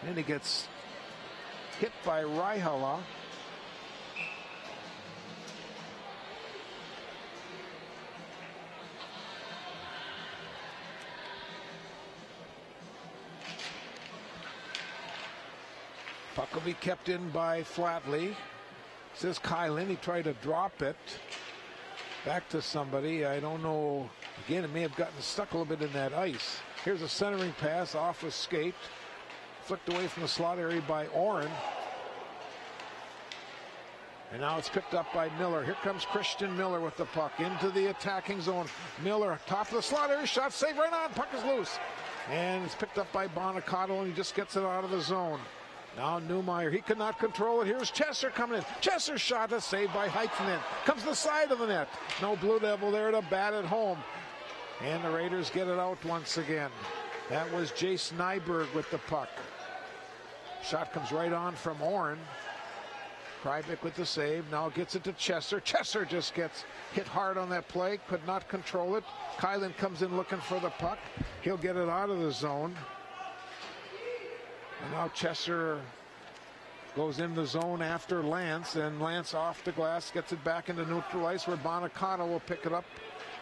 And he gets hit by Raihala. Puck will be kept in by Flatley. Says Kylan. He tried to drop it back to somebody. I don't know. Again, it may have gotten stuck a little bit in that ice. Here's a centering pass off a skate. Flicked away from the slot area by Oren. And now it's picked up by Miller. Here comes Christian Miller with the puck into the attacking zone. Miller, top of the slot area, shot, save right on. Puck is loose. And it's picked up by Bonacato, and he just gets it out of the zone. Now Newmeyer, he could not control it. Here's Chesser coming in. Chesser's shot is saved by Heitinen. Comes to the side of the net. No Blue Devil there to bat it home. And the Raiders get it out once again. That was Jace Nyberg with the puck. Shot comes right on from Oren. Krybik with the save. Now gets it to Chesser. Chesser just gets hit hard on that play. Could not control it. Kylan comes in looking for the puck. He'll get it out of the zone. And now Chesser goes in the zone after Lance, and Lance off the glass gets it back into neutral ice where Bonacato will pick it up.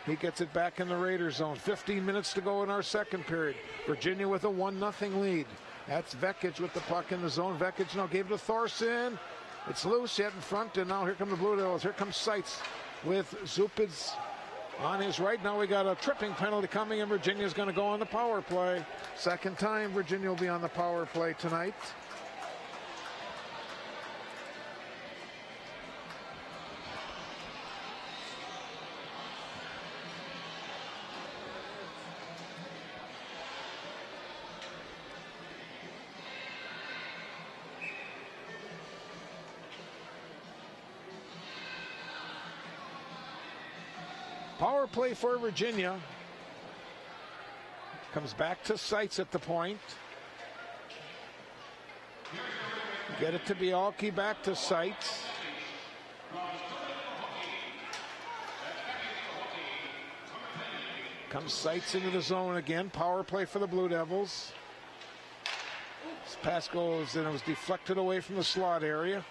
He gets it back in the Raiders zone. 15 minutes to go in our second period. Virginia with a 1-0 lead. That's Vekic with the puck in the zone. Vekic now gave it to Thorson. It's loose yet in front, and now here come the Blue Devils. Here comes Seitz with Zupis on his right. Now we got a tripping penalty coming, and Virginia's going to go on the power play. Second time Virginia will be on the power play tonight. Power play for Virginia. Comes back to Seitz at the point. Get it to Bialke, back to Seitz. Comes Seitz into the zone again. Power play for the Blue Devils. This pass goes and it was deflected away from the slot area.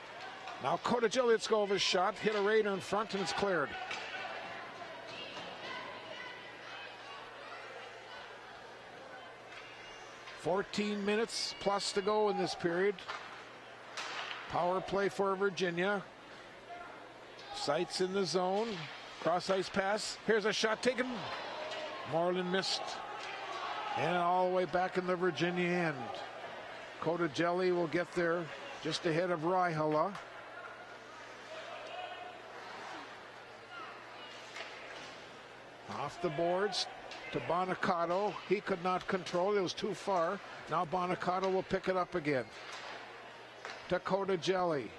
Now Kodajelitskova's shot hit a Raider in front and it's cleared. "14 minutes plus to go in this period. Power play for Virginia. Seitz in the zone. Cross ice pass. Here's a shot taken. Moreland missed. And all the way back in the Virginia end. Kodajelli will get there just ahead of Raihala. Off the boards to Bonacato. He could not control it. It was too far. Now Bonacato will pick it up again. To Kodajelli.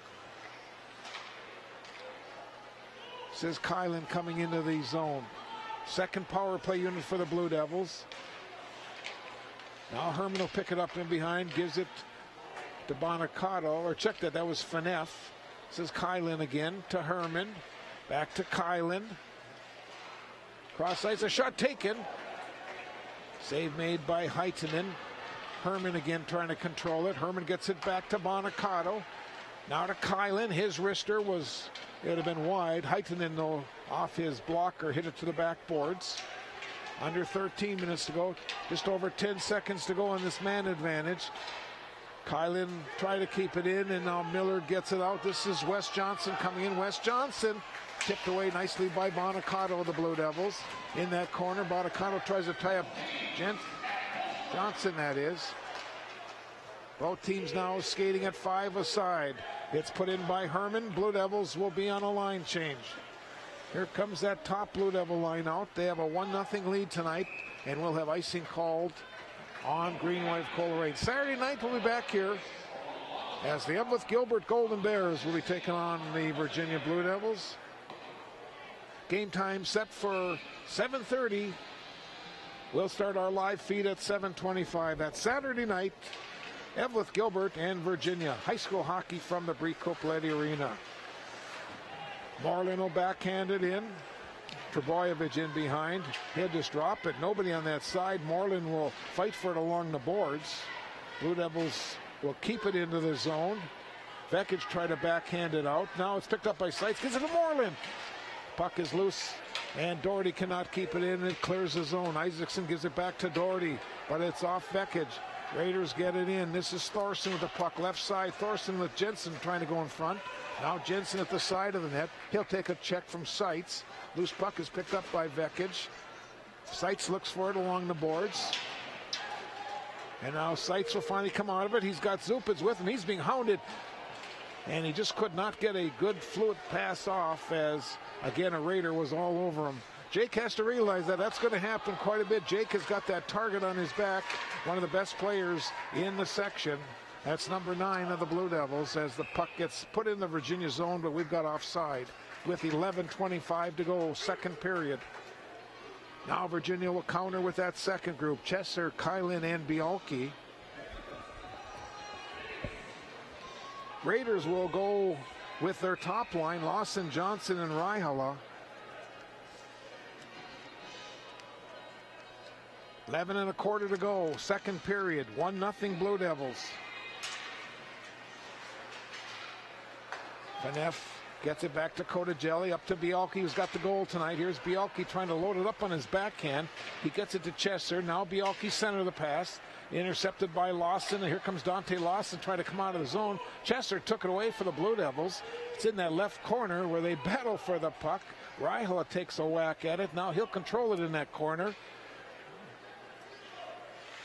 Says Kylan coming into the zone. Second power play unit for the Blue Devils. Now Herman will pick it up in behind. Gives it to Bonacato. Or check that. That was Fineff. Says Kylan again to Herman. Back to Kylan. Cross ice, a shot taken. Save made by Heitinen. Herman again trying to control it. Herman gets it back to Bonacato. Now to Kylan. His wrister was, it would have been wide. Heitinen, though, off his blocker, hit it to the backboards. Under 13 minutes to go. Just over 10 seconds to go on this man advantage. Kylan tried to keep it in, and now Miller gets it out. This is Wes Johnson coming in. Wes Johnson tipped away nicely by Bonacato of the Blue Devils. In that corner, Bonacato tries to tie up Johnson, that is. Both teams now skating at 5 aside. It's put in by Herman. Blue Devils will be on a line change. Here comes that top Blue Devil line out. They have a 1-0 lead tonight, and we'll have icing called on Greenway of Coleraine. Saturday night we'll be back here as the Evelyn Gilbert Golden Bears will be taking on the Virginia Blue Devils. Game time set for 7:30. We'll start our live feed at 7:25. That's Saturday night. Evelyn Gilbert and Virginia. High school hockey from the Brie Copeletti Arena. Marlin will backhand it in. Trebojevic in behind. He'll just drop it. Nobody on that side. Marlin will fight for it along the boards. Blue Devils will keep it into the zone. Vekic tried to backhand it out. Now it's picked up by Seitz. Gives it to Marlin. Puck is loose, and Doherty cannot keep it in. It clears the zone. Isaacson gives it back to Doherty, but it's off Vekic. Raiders get it in. This is Thorson with the puck. Left side, Thorson with Jensen trying to go in front. Now Jensen at the side of the net. He'll take a check from Seitz. Loose puck is picked up by Vekic. Seitz looks for it along the boards. And now Seitz will finally come out of it. He's got Zupic with him. He's being hounded. And he just could not get a good fluid pass off as, again, a Raider was all over him. Jake has to realize that that's going to happen quite a bit. Jake has got that target on his back, one of the best players in the section. That's number 9 of the Blue Devils as the puck gets put in the Virginia zone, but we've got offside with 11:25 to go, second period. Now Virginia will counter with that second group. Chesser, Kylan, and Bialke. Raiders will go with their top line, Lawson, Johnson, and Raihala. 11:25 to go, second period, 1-0 Blue Devils. Fineff gets it back to Kodajelli, up to Bialke, who's got the goal tonight. Here's Bialke trying to load it up on his backhand. He gets it to Chesser. Now Bialke center the pass. Intercepted by Lawson, and here comes Dante Lawson trying to come out of the zone. Chesser took it away for the Blue Devils. It's in that left corner where they battle for the puck. Raihala takes a whack at it. Now he'll control it in that corner.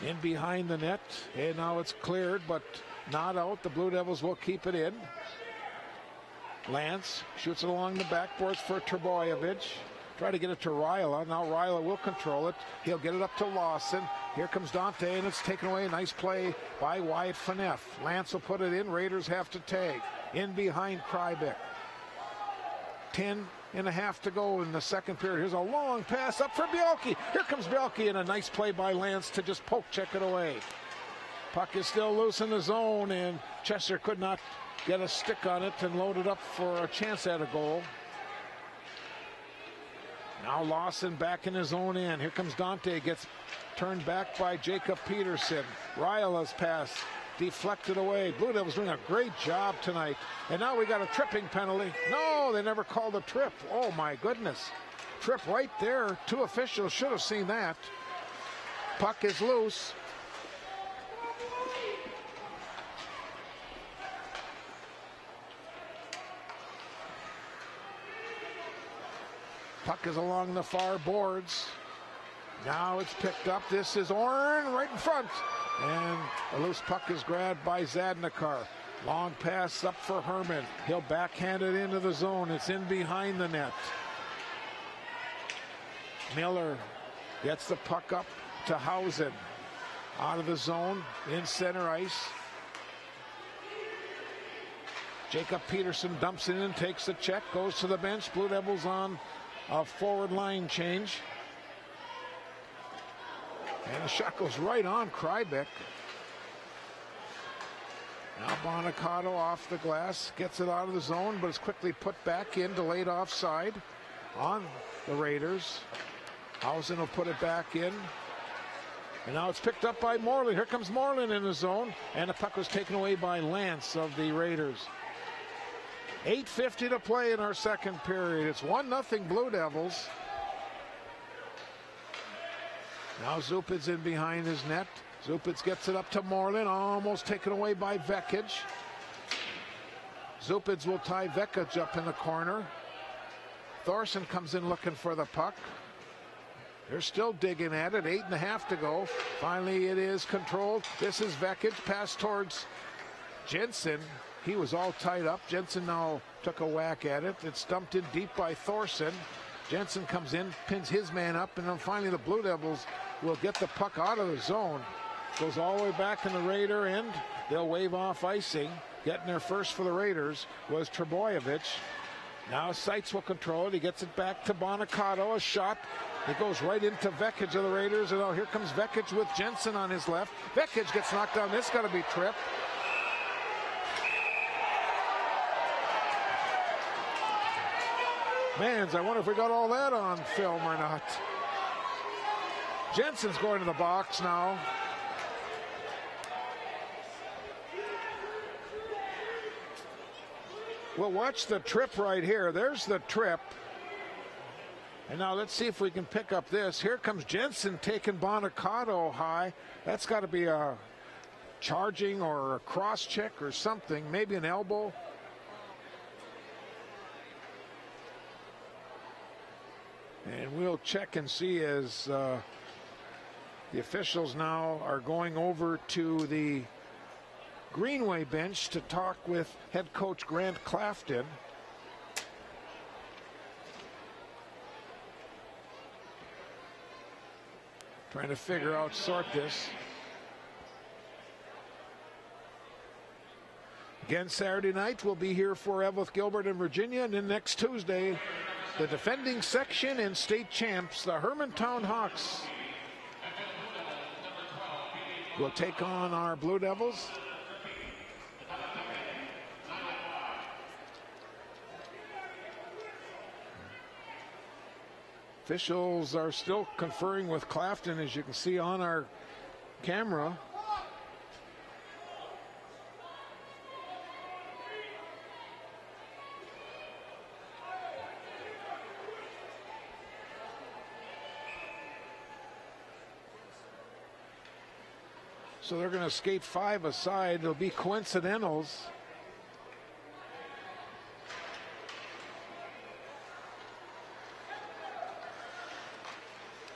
In behind the net, and now it's cleared, but not out. The Blue Devils will keep it in. Lance shoots it along the backboards for Trebojevic. Try to get it to Raihala. Now Raihala will control it. He'll get it up to Lawson. Here comes Dante, and it's taken away. Nice play by Wyatt Fineff. Lance will put it in. Raiders have to tag. In behind Krybeck. 10:30 to go in the second period. Here's a long pass up for Bialke. Here comes Bialke, and a nice play by Lance to just poke check it away. Puck is still loose in the zone, and Chesser could not get a stick on it and load it up for a chance at a goal. Now Lawson back in his own end. Here comes Dante, gets turned back by Jacob Peterson. Ryla's pass deflected away. Blue Devils doing a great job tonight. And now we got a tripping penalty. No, they never called a trip. Oh my goodness. Trip right there. Two officials should have seen that. Puck is loose. Puck is along the far boards. Now it's picked up. This is Orrin right in front. And a loose puck is grabbed by Zadnikar. Long pass up for Herman. He'll backhand it into the zone. It's in behind the net. Miller gets the puck up to Hausen. Out of the zone, in center ice. Jacob Peterson dumps it in, takes the check, goes to the bench. Blue Devils on a forward line change. And the shot goes right on Krybeck. Now Bonacato off the glass, gets it out of the zone, but is quickly put back in, delayed offside on the Raiders. Hausen will put it back in. And now it's picked up by Moreland. Here comes Moreland in the zone, and the puck was taken away by Lance of the Raiders. 8:50 to play in our second period. It's 1-0 Blue Devils. Now Zupid's in behind his net. Zupid gets it up to Moreland, almost taken away by Vekic. Zupid will tie Vekic up in the corner. Thorson comes in looking for the puck. They're still digging at it, 8.5 to go. Finally it is controlled. This is Vekic, pass towards Jensen. He was all tied up. Jensen now took a whack at it. It's dumped in deep by Thorson. Jensen comes in, pins his man up, and then finally the Blue Devils will get the puck out of the zone. Goes all the way back in the Raider end. They'll wave off icing. Getting there first for the Raiders was Trebojevic. Now Seitz will control it. He gets it back to Bonacato. A shot. It goes right into Vekic of the Raiders. And now here comes Vekic with Jensen on his left. Vekic gets knocked down. This got to be tripped. Mans, I wonder if we got all that on film or not. Jensen's going to the box now. Well, watch the trip right here. There's the trip. And now let's see if we can pick up this. Here comes Jensen taking Bonacato high. That's got to be a charging or a cross check or something. Maybe an elbow. And we'll check and see as the officials now are going over to the Greenway bench to talk with head coach Grant Clafton. Trying to figure out, sort this. Again, Saturday night we'll be here for Evelyn Gilbert in Virginia, and then next Tuesday, the defending section and state champs, the Hermantown Hawks, will take on our Blue Devils. Officials are still conferring with Clafton, as you can see on our camera. So they're going to skate 5 aside. It'll be coincidentals.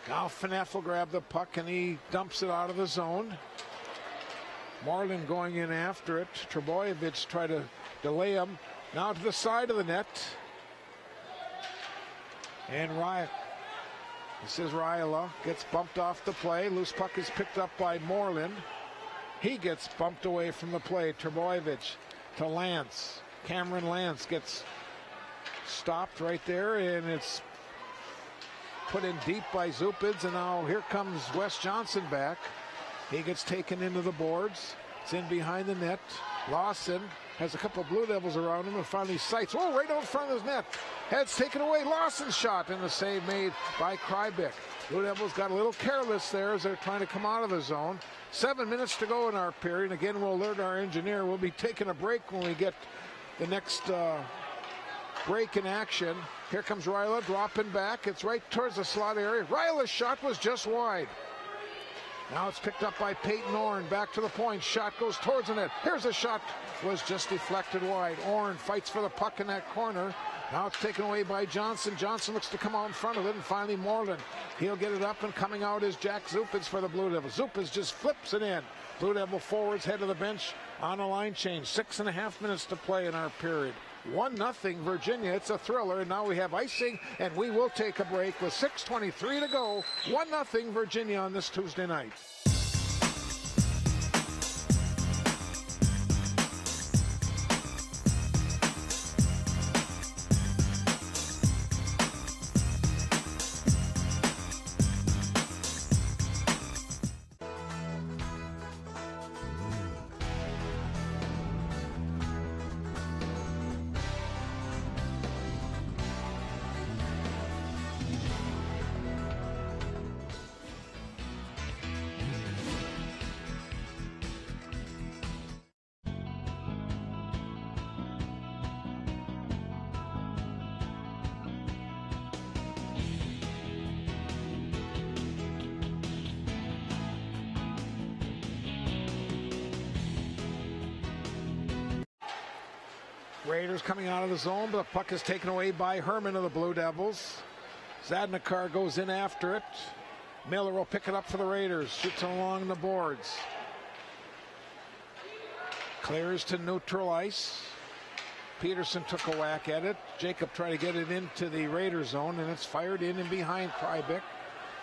Now Fneff will grab the puck and he dumps it out of the zone. Moreland going in after it. Trebojevic try to delay him. Now to the side of the net. And this is Ryla. Gets bumped off the play. Loose puck is picked up by Moreland. He gets bumped away from the play. Trebojevic to Lance. Cameron Lance gets stopped right there, and it's put in deep by Zupids, and now here comes Wes Johnson back. He gets taken into the boards. It's in behind the net. Lawson has a couple of Blue Devils around him and finally sights. Oh, right out in front of his net. Head's taken away. Lawson's shot and the save made by Krybick. Blue Devils got a little careless there as they're trying to come out of the zone. 7 minutes to go in our period. Again, we'll alert our engineer. We'll be taking a break when we get the next break in action. Here comes Ryla dropping back. It's right towards the slot area. Ryla's shot was just wide. Now it's picked up by Peyton Orn. Back to the point. Shot goes towards the net. Here's a shot. Was just deflected wide. Orn fights for the puck in that corner. Now it's taken away by Johnson. Johnson looks to come out in front of it, and finally Moreland. He'll get it up, and coming out is Jack Zupins for the Blue Devils. Zupins just flips it in. Blue Devil forwards head of the bench on a line change. 6.5 minutes to play in our period. 1-0 Virginia. It's a thriller, and now we have icing, and we will take a break with 6:23 to go. 1-0 Virginia on this Tuesday night. Raiders coming out of the zone, but the puck is taken away by Herman of the Blue Devils. Zadnikar goes in after it. Miller will pick it up for the Raiders. Shoots along the boards. Clears to neutral ice. Peterson took a whack at it. Jacob tried to get it into the Raider zone, and it's fired in and behind Krybick.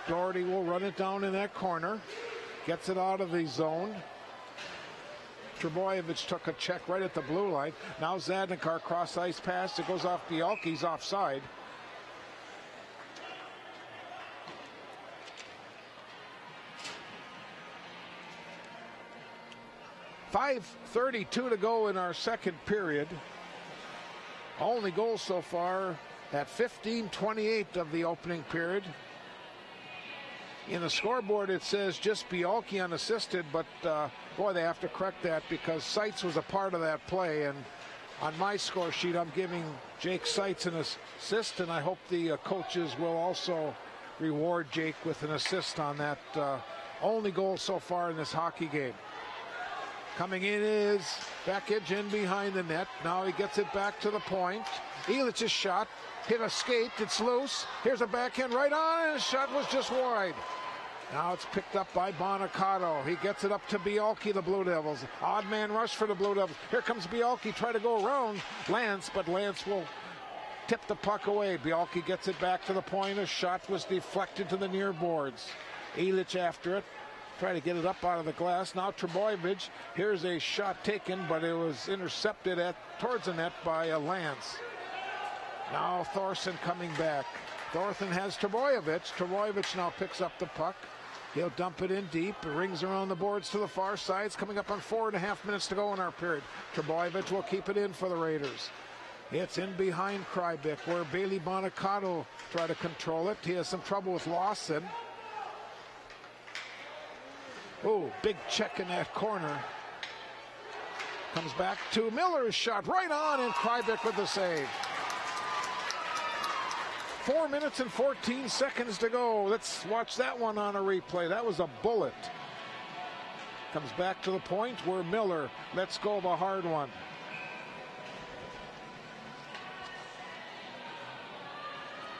Doherty will run it down in that corner. Gets it out of the zone. Trebojevic took a check right at the blue line. Now Zadnikar cross ice pass. It goes off Bialke's offside. .532 to go in our second period. Only goal so far at 15:28 of the opening period. In the scoreboard it says just Bialke unassisted, but boy, they have to correct that because Seitz was a part of that play, and on my score sheet I'm giving Jake Seitz an assist, and I hope the coaches will also reward Jake with an assist on that only goal so far in this hockey game. Coming in is Beckage in behind the net. Now he gets it back to the point. Elich's shot hit escaped. It's loose. Here's a backhand right on, and his shot was just wide. Now it's picked up by Bonacato. He gets it up to Bialke, the Blue Devils. Odd man rush for the Blue Devils. Here comes Bialke, try to go around Lance, but Lance will tip the puck away. Bialke gets it back to the point. A shot was deflected to the near boards. Elich after it. Try to get it up out of the glass. Now Trebojevic. Here's a shot taken, but it was intercepted towards the net by Lance. Now Thorson coming back. Thorson has Trebojevic. Trebojevic now picks up the puck. He'll dump it in deep. It rings around the boards to the far side. It's coming up on 4.5 minutes to go in our period. Trebojevic will keep it in for the Raiders. It's in behind Krybick, where Bailey Bonacato try to control it. He has some trouble with Lawson. Oh, big check in that corner. Comes back to Miller's shot right on, and Krybick with the save. 4 minutes and 14 seconds to go. Let's watch that one on a replay. That was a bullet. Comes back to the point where Miller lets go of a hard one.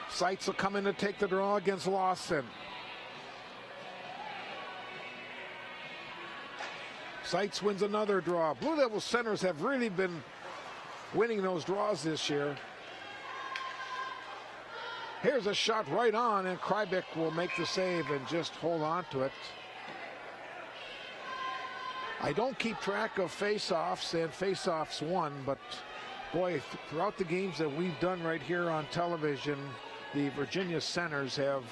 Seitz will come in to take the draw against Lawson. Seitz wins another draw. Blue Devil centers have really been winning those draws this year. Here's a shot right on, and Krybick will make the save and just hold on to it. I don't keep track of face-offs and face-offs won, but boy, throughout the games that we've done right here on television, the Virginia centers have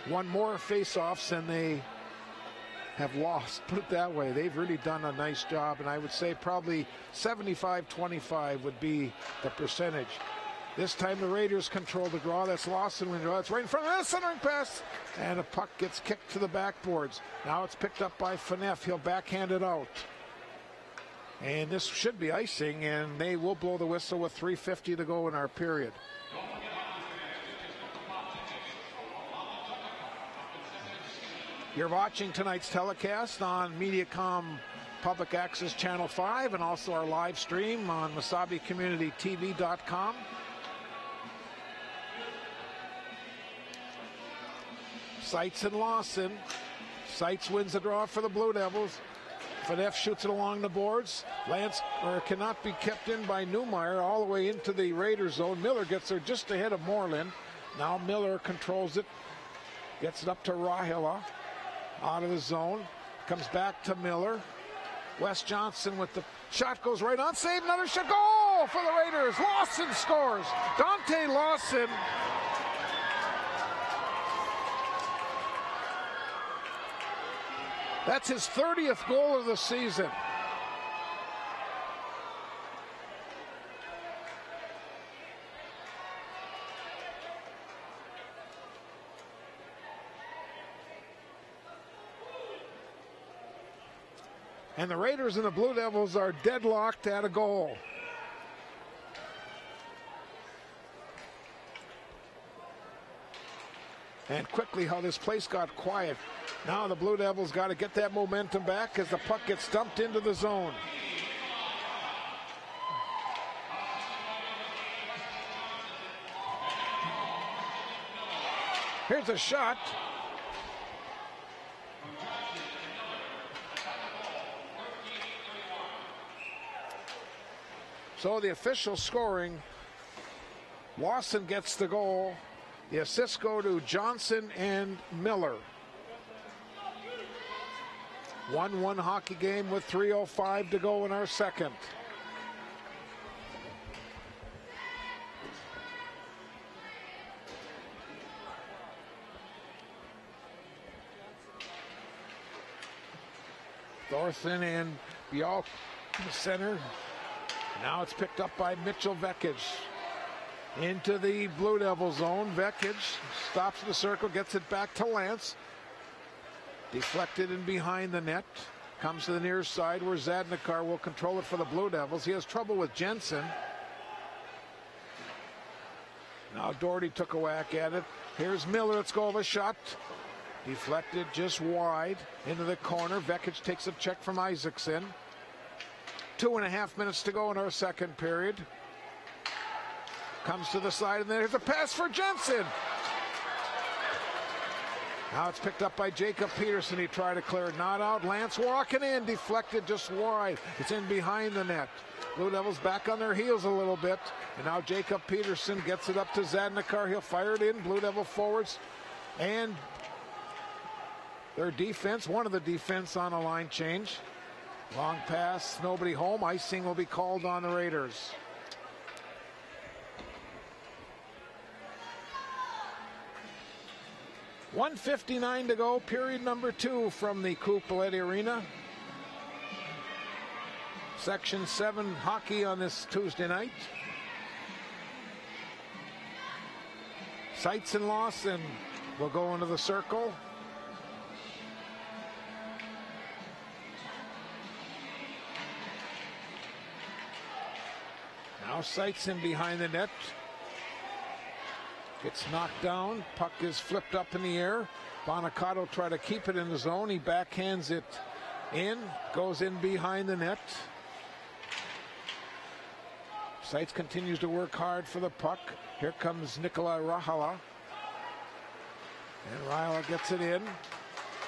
won more face-offs than they have lost. Put it that way. They've really done a nice job, and I would say probably 75-25 would be the percentage. This time the Raiders control the draw. That's Lawson when draw. It's right in front of the centering pass. And a puck gets kicked to the backboards. Now it's picked up by Fineff. He'll backhand it out. And this should be icing, and they will blow the whistle with 3:50 to go in our period. You're watching tonight's telecast on Mediacom Public Access Channel 5 and also our live stream on MasabiCommunityTV.com. Seitz and Lawson. Seitz wins the draw for the Blue Devils. Fineff shoots it along the boards. Lance cannot be kept in by Newmeyer all the way into the Raiders zone. Miller gets there just ahead of Moreland. Now Miller controls it. Gets it up to Rahila. Out of the zone. Comes back to Miller. Wes Johnson with the shot goes right on. Save, another shot. Goal for the Raiders. Lawson scores. Dante Lawson. That's his 30th goal of the season. And the Raiders and the Blue Devils are deadlocked at a goal. And quickly how this place got quiet. Now the Blue Devils got to get that momentum back as the puck gets dumped into the zone. Here's a shot. So the official scoring, Lawson gets the goal. The assists go to Johnson and Miller. 1-1 hockey game with 3:05 to go in our second. Thorson and Bialk in the center. Now it's picked up by Mitchell Vekic. Into the Blue Devil zone. Vekic stops in the circle, gets it back to Lance. Deflected and behind the net. Comes to the near side where Zadnikar will control it for the Blue Devils. He has trouble with Jensen. Now Doherty took a whack at it. Here's Miller. Let's go of a shot. Deflected just wide into the corner. Vekic takes a check from Isaacson. 2.5 minutes to go in our second period. Comes to the side, and there's a pass for Jensen. Now it's picked up by Jacob Peterson. He tried to clear it, not out. Lance walking in, deflected just wide. It's in behind the net. Blue Devils back on their heels a little bit. And now Jacob Peterson gets it up to Zadnikar. He'll fire it in. Blue Devil forwards. And their defense, one of the defense on a line change. Long pass, nobody home. Icing will be called on the Raiders. .159 to go, period number 2 from the Coupe Belletti Arena. Section 7 hockey on this Tuesday night. Seitz and Lawson will go into the circle. Now Seitz in behind the net. Gets knocked down. Puck is flipped up in the air. Bonacato try to keep it in the zone. He backhands it in. Goes in behind the net. Seitz continues to work hard for the puck. Here comes Nikolai Rahila. And Rahila gets it in.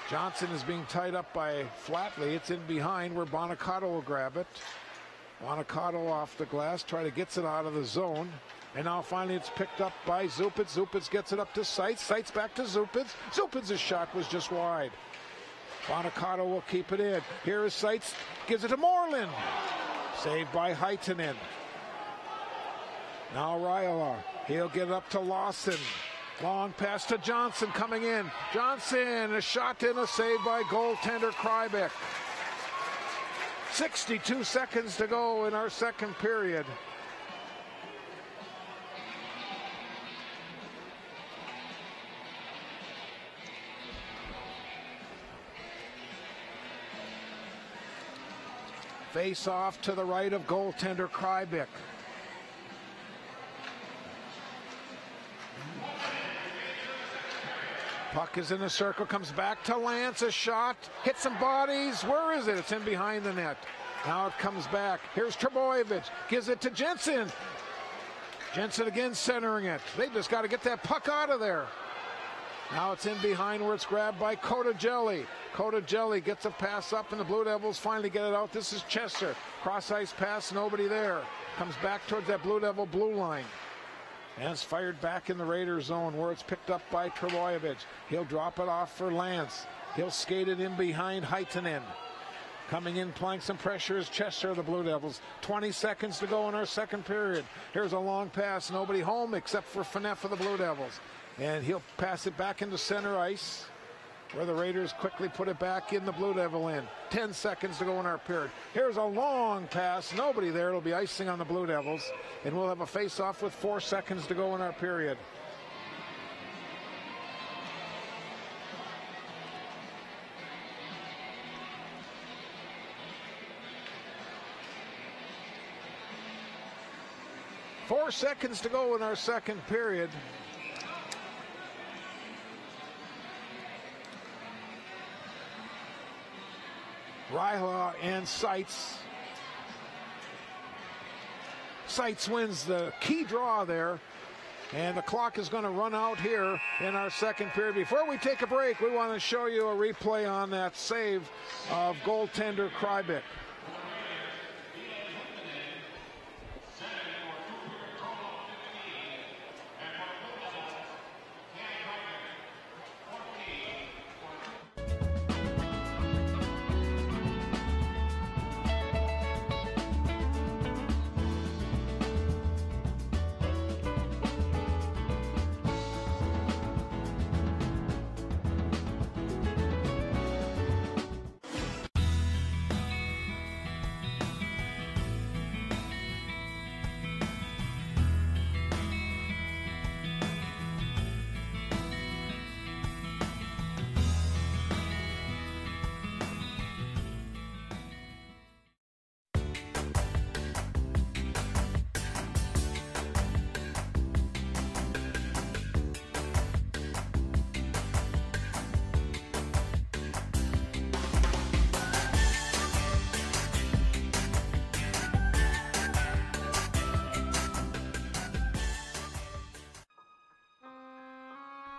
Johnson is being tied up by Flatley. It's in behind where Bonacato will grab it. Bonacato off the glass. Gets it out of the zone. And now finally it's picked up by Zupitz. Zupitz gets it up to Seitz. Seitz back to Zupitz. Zupitz's shot was just wide. Bonacato will keep it in. Here is Seitz. Gives it to Moreland. Saved by Heitinen. Now Raiola. He'll get it up to Lawson. Long pass to Johnson coming in. Johnson, a shot and a save by goaltender Krybeck. 62 seconds to go in our second period. Face off to the right of goaltender Krybeck. Puck is in the circle, comes back to Lance, a shot, hits some bodies. Where is it? It's in behind the net. Now it comes back. Here's Trebojevic, gives it to Jensen. Jensen again centering it. They just got to get that puck out of there. Now it's in behind where it's grabbed by Kotajelli. Kotajelli gets a pass up and the Blue Devils finally get it out. This is Chester. Cross ice pass, nobody there. Comes back towards that Blue Devil blue line. And it's fired back in the Raiders zone where it's picked up by Trebojevic. He'll drop it off for Lance. He'll skate it in behind Heitinen. Coming in, applying some pressure is Chester of the Blue Devils. 20 seconds to go in our second period. Here's a long pass. Nobody home except for Fineff of the Blue Devils. And he'll pass it back into center ice where the Raiders quickly put it back in the Blue Devil end. 10 seconds to go in our period. Here's a long pass. Nobody there. It'll be icing on the Blue Devils. And we'll have a face-off with 4 seconds to go in our period. Four seconds to go in our second period. Ryla and Seitz. Seitz wins the key draw there. And the clock is going to run out here in our second period. Before we take a break, we want to show you a replay on that save of goaltender Krybeck.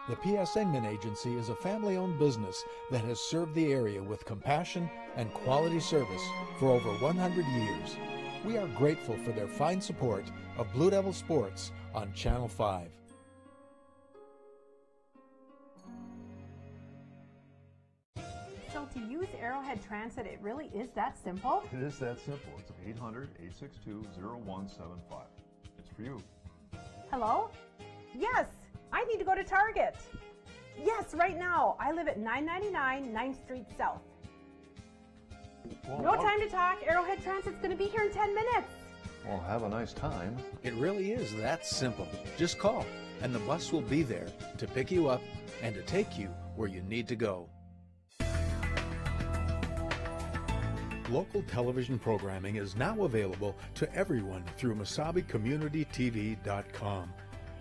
The P.S. Engman Agency is a family-owned business that has served the area with compassion and quality service for over 100 years. We are grateful for their fine support of Blue Devil Sports on Channel 5. So to use Arrowhead Transit, it really is that simple? It is that simple. It's 800-862-0175. It's for you. Hello? Yes, I need to go to Target. Yes, right now. I live at 999 9th Street South. Well, No time to talk. Arrowhead Transit's going to be here in 10 minutes. Well, have a nice time. It really is that simple. Just call, and the bus will be there to pick you up and to take you where you need to go. Local television programming is now available to everyone through MasabiCommunityTV.com.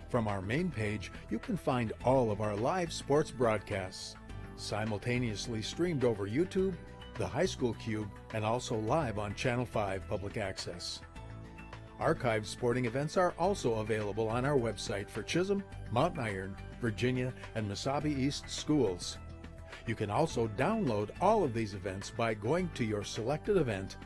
From our main page, you can find all of our live sports broadcasts, simultaneously streamed over YouTube, the High School Cube, and also live on Channel 5 Public Access. Archived sporting events are also available on our website for Chisholm, Mountain Iron, Virginia, and Mesabi East schools. You can also download all of these events by going to your selected event,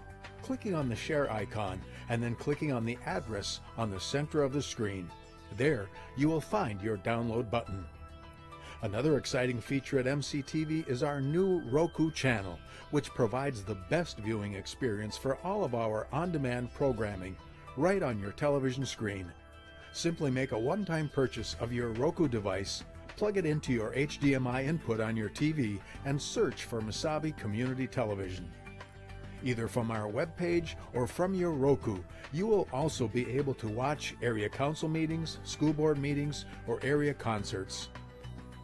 clicking on the share icon, and then clicking on the address on the center of the screen. There, you will find your download button. Another exciting feature at MCTV is our new Roku channel, which provides the best viewing experience for all of our on-demand programming right on your television screen. Simply make a one-time purchase of your Roku device, plug it into your HDMI input on your TV, and search for Mesabi Community Television. Either from our webpage or from your Roku, you will also be able to watch area council meetings, school board meetings, or area concerts.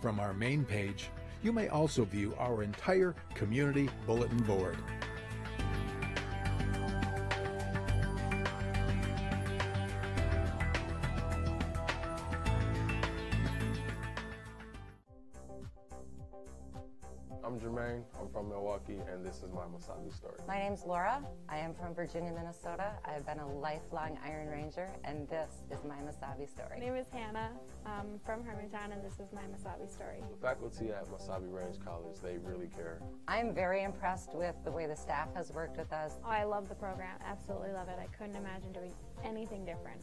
From our main page, you may also view our entire community bulletin board. I'm Jermaine, I'm from Milwaukee, and this is my Mesabi story. My name's Laura. I am from Virginia, Minnesota. I've been a lifelong Iron Ranger, and this is my Mesabi story. My name is Hannah. I'm from Hermantown, and this is my Mesabi story. The faculty at Mesabi Range College, they really care. I'm very impressed with the way the staff has worked with us. Oh, I love the program. Absolutely love it. I couldn't imagine doing anything different.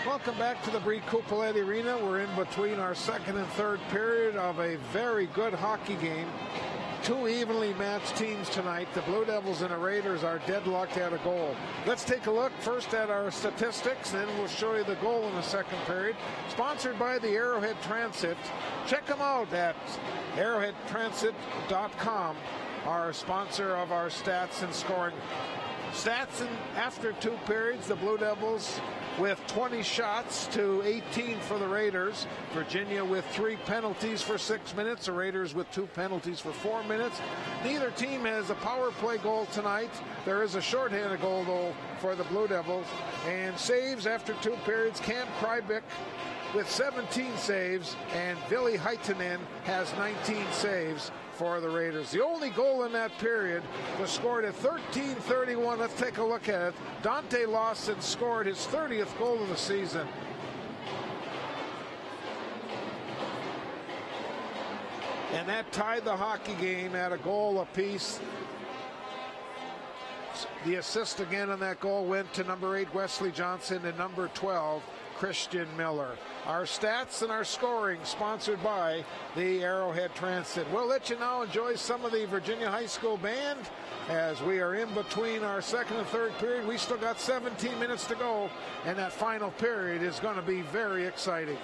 Welcome back to the Bree Cupoletti Arena. We're in between our second and third period of a very good hockey game. Two evenly matched teams tonight. The Blue Devils and the Raiders are deadlocked at a goal. Let's take a look first at our statistics, then we'll show you the goal in the second period. Sponsored by the Arrowhead Transit. Check them out at arrowheadtransit.com, our sponsor of our stats and scoring. Stats in after two periods, the Blue Devils with 20 shots to 18 for the Raiders. Virginia with 3 penalties for 6 minutes. The Raiders with 2 penalties for 4 minutes. Neither team has a power play goal tonight. There is a shorthanded goal, though, for the Blue Devils. And saves after 2 periods, Cam Krybick with 17 saves, and Billy Heitinen has 19 saves for the Raiders. The only goal in that period was scored at 13:31. Let's take a look at it. Dante Lawson scored his 30th goal of the season. And that tied the hockey game at a goal apiece. The assist again on that goal went to number 8 Wesley Johnson and number 12 Christian Miller. Our stats and our scoring sponsored by the Arrowhead Transit. We'll let you now enjoy some of the Virginia High School band as we are in between our second and third period. We still got 17 minutes to go, and that final period is going to be very exciting.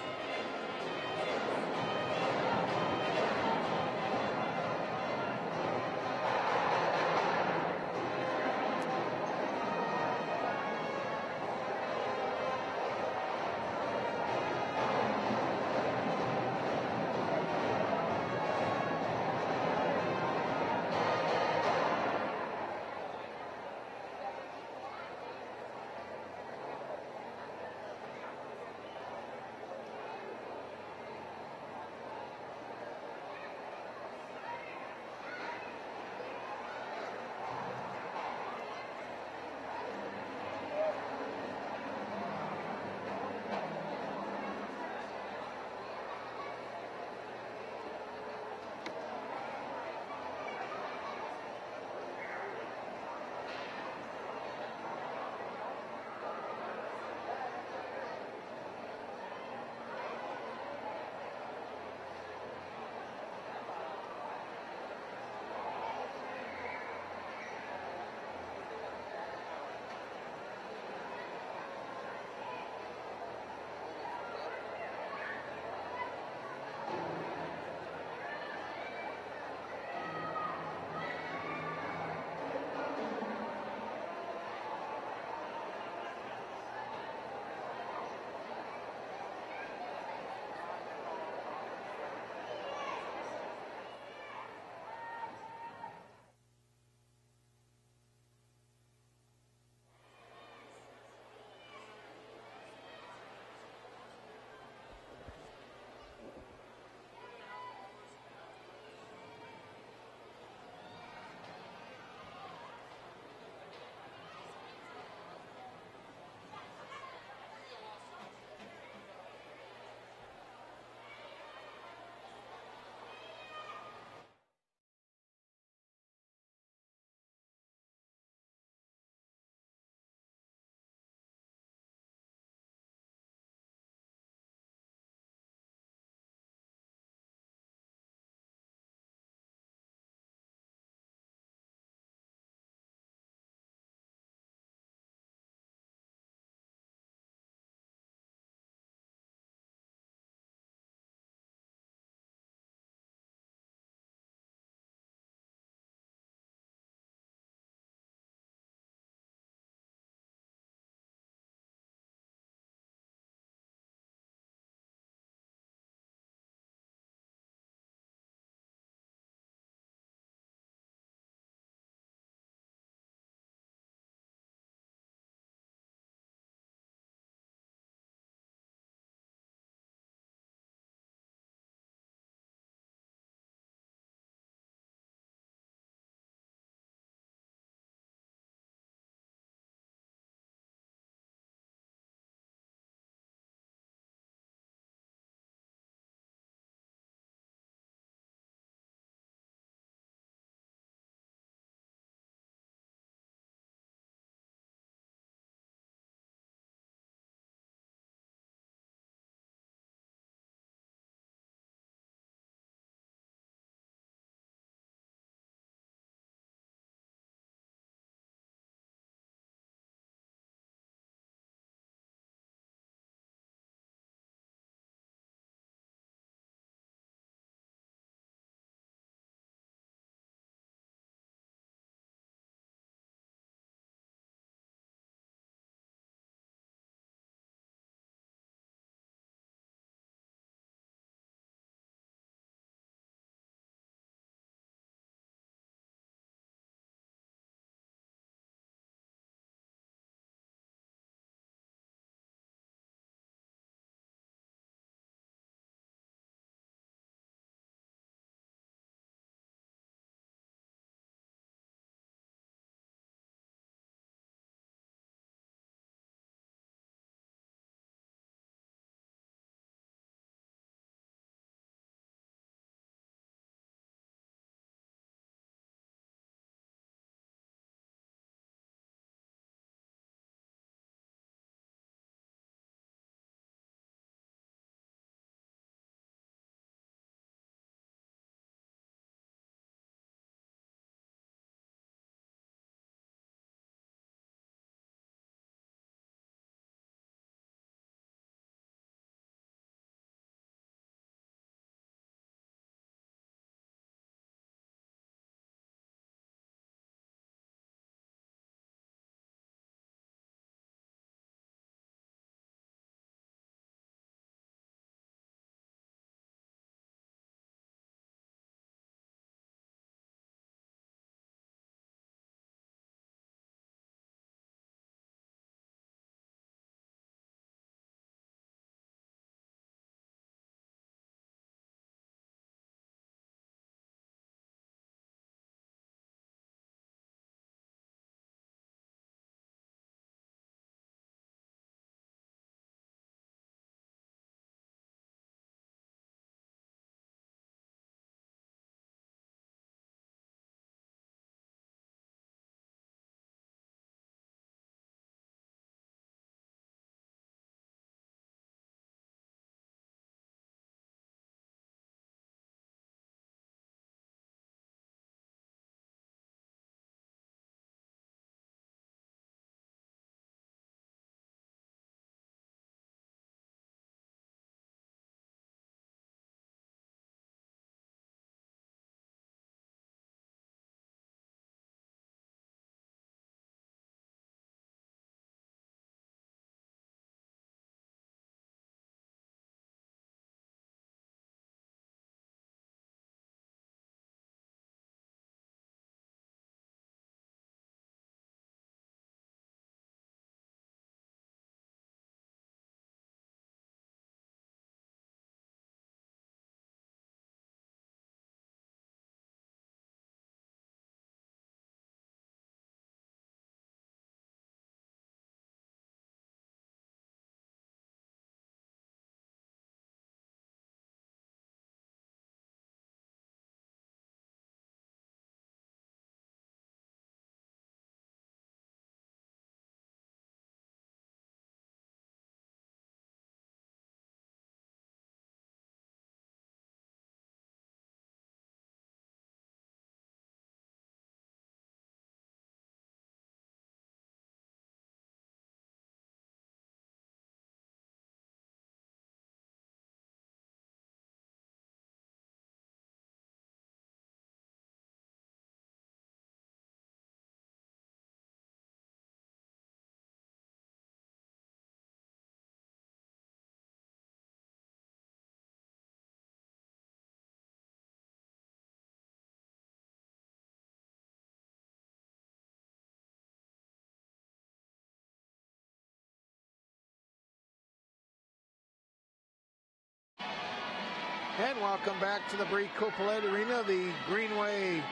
And welcome back to the Bree Couplet Arena. The Greenway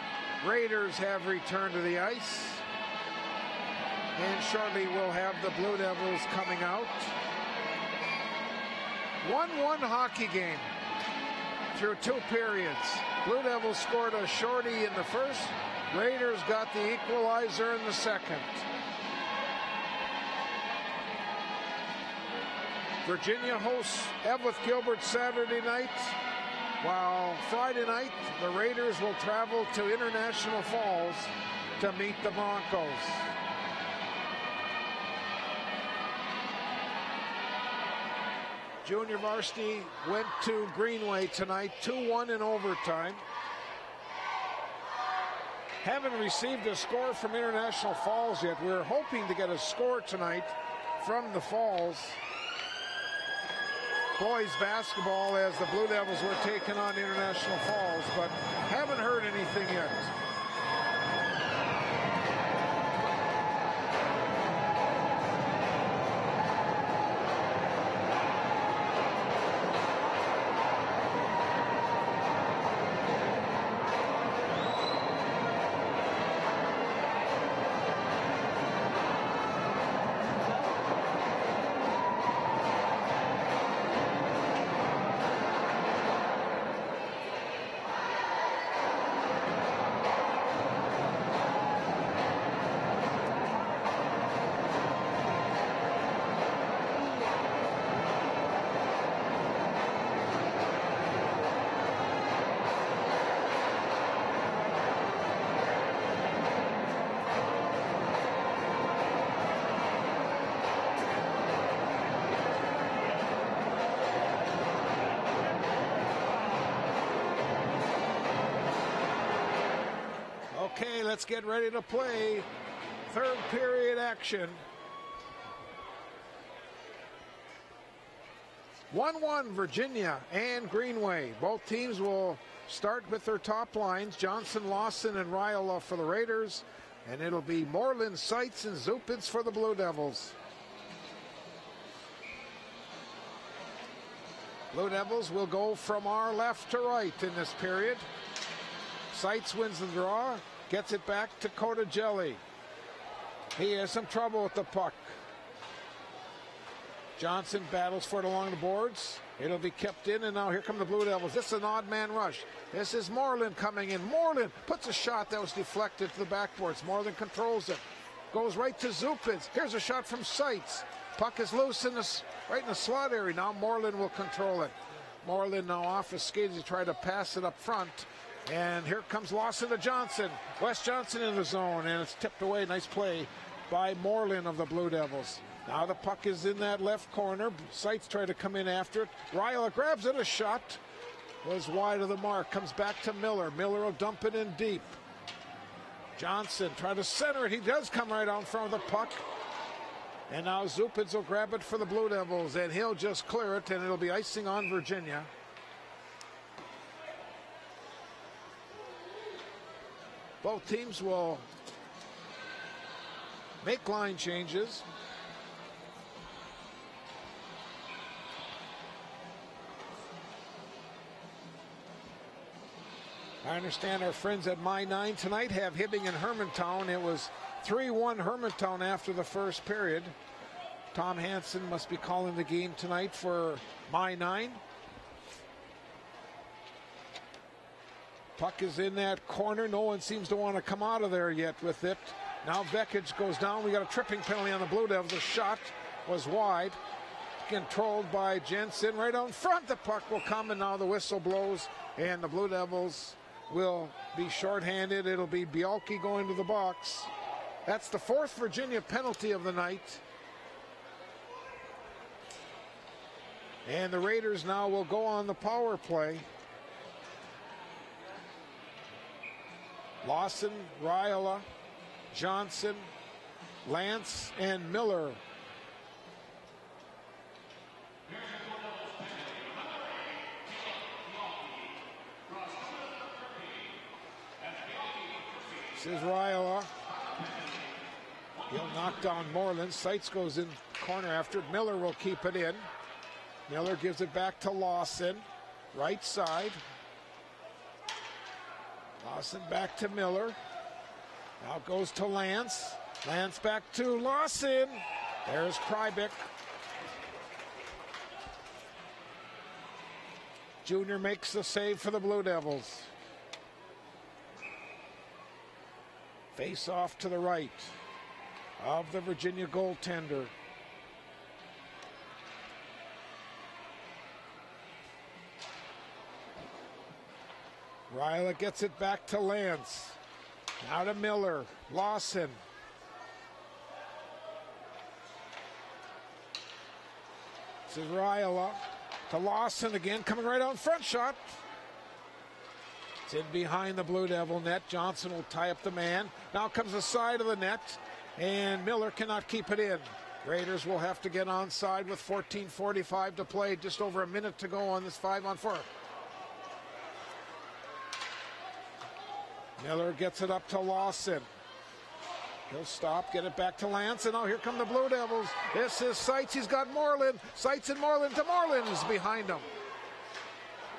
Raiders have returned to the ice. And shortly we'll have the Blue Devils coming out. 1-1 hockey game through 2 periods. Blue Devils scored a shorty in the first. Raiders got the equalizer in the second. Virginia hosts Evlith Gilbert Saturday night, while Friday night the Raiders will travel to International Falls to meet the Broncos. Junior varsity went to Greenway tonight, 2-1 in overtime. Haven't received a score from International Falls yet. We're hoping to get a score tonight from the Falls. Boys basketball as the Blue Devils were taking on International Falls, but haven't heard anything yet. Okay, let's get ready to play. Third period action. 1-1 Virginia and Greenway. Both teams will start with their top lines. Johnson, Lawson, and Riola for the Raiders. And it'll be Moreland, Seitz, and Zupitz for the Blue Devils. Blue Devils will go from our left to right in this period. Seitz wins the draw, gets it back to Cotagelli. He has some trouble with the puck. Johnson battles for it along the boards. It'll be kept in, and now here come the Blue Devils. This is an odd man rush. This is Moreland coming in. Moreland puts a shot that was deflected to the backboards. Moreland controls it. Goes right to Zupitz. Here's a shot from Seitz. Puck is loose right in the slot area. Now Moreland will control it. Moreland now off his skates to try to pass it up front. And here comes Lawson to Johnson. Wes Johnson in the zone, and it's tipped away. Nice play by Moreland of the Blue Devils. Now the puck is in that left corner. Seitz tried to come in after it. Riola grabs it. A shot was wide of the mark. Comes back to Miller. Miller will dump it in deep. Johnson trying to center it. He does come right out in front of the puck. And now Zupitz will grab it for the Blue Devils, and he'll just clear it, and it'll be icing on Virginia. Both teams will make line changes. I understand our friends at My 9 tonight have Hibbing and Hermantown. It was 3-1 Hermantown after the first period. Tom Hansen must be calling the game tonight for My 9. Puck is in that corner. No one seems to want to come out of there yet with it. Now Vekic goes down. We got a tripping penalty on the Blue Devils. The shot was wide. Controlled by Jensen right out in front. The puck will come, and now the whistle blows, and the Blue Devils will be shorthanded. It'll be Bialke going to the box. That's the fourth Virginia penalty of the night. And the Raiders now will go on the power play. Lawson, Riola, Johnson, Lance, and Miller. This is Riola. He'll knock down Moreland. Seitz goes in corner after it. Miller will keep it in. Miller gives it back to Lawson. right side. Lawson back to Miller. Now goes to Lance. Lance back to Lawson. There's Krybick. Junior makes the save for the Blue Devils. Face off to the right of the Virginia goaltender. Ryla gets it back to Lance. Now to Miller. Lawson. This is Ryla. To Lawson again, coming right out in front, shot. It's in behind the Blue Devil net. Johnson will tie up the man. Now comes the side of the net, and Miller cannot keep it in. Raiders will have to get onside with 14:45 to play, just over a minute to go on this 5-on-4. Miller gets it up to Lawson. He'll stop, get it back to Lance, and now here come the Blue Devils. This is Seitz, he's got Moreland. Seitz and Moreland to Moreland is behind him.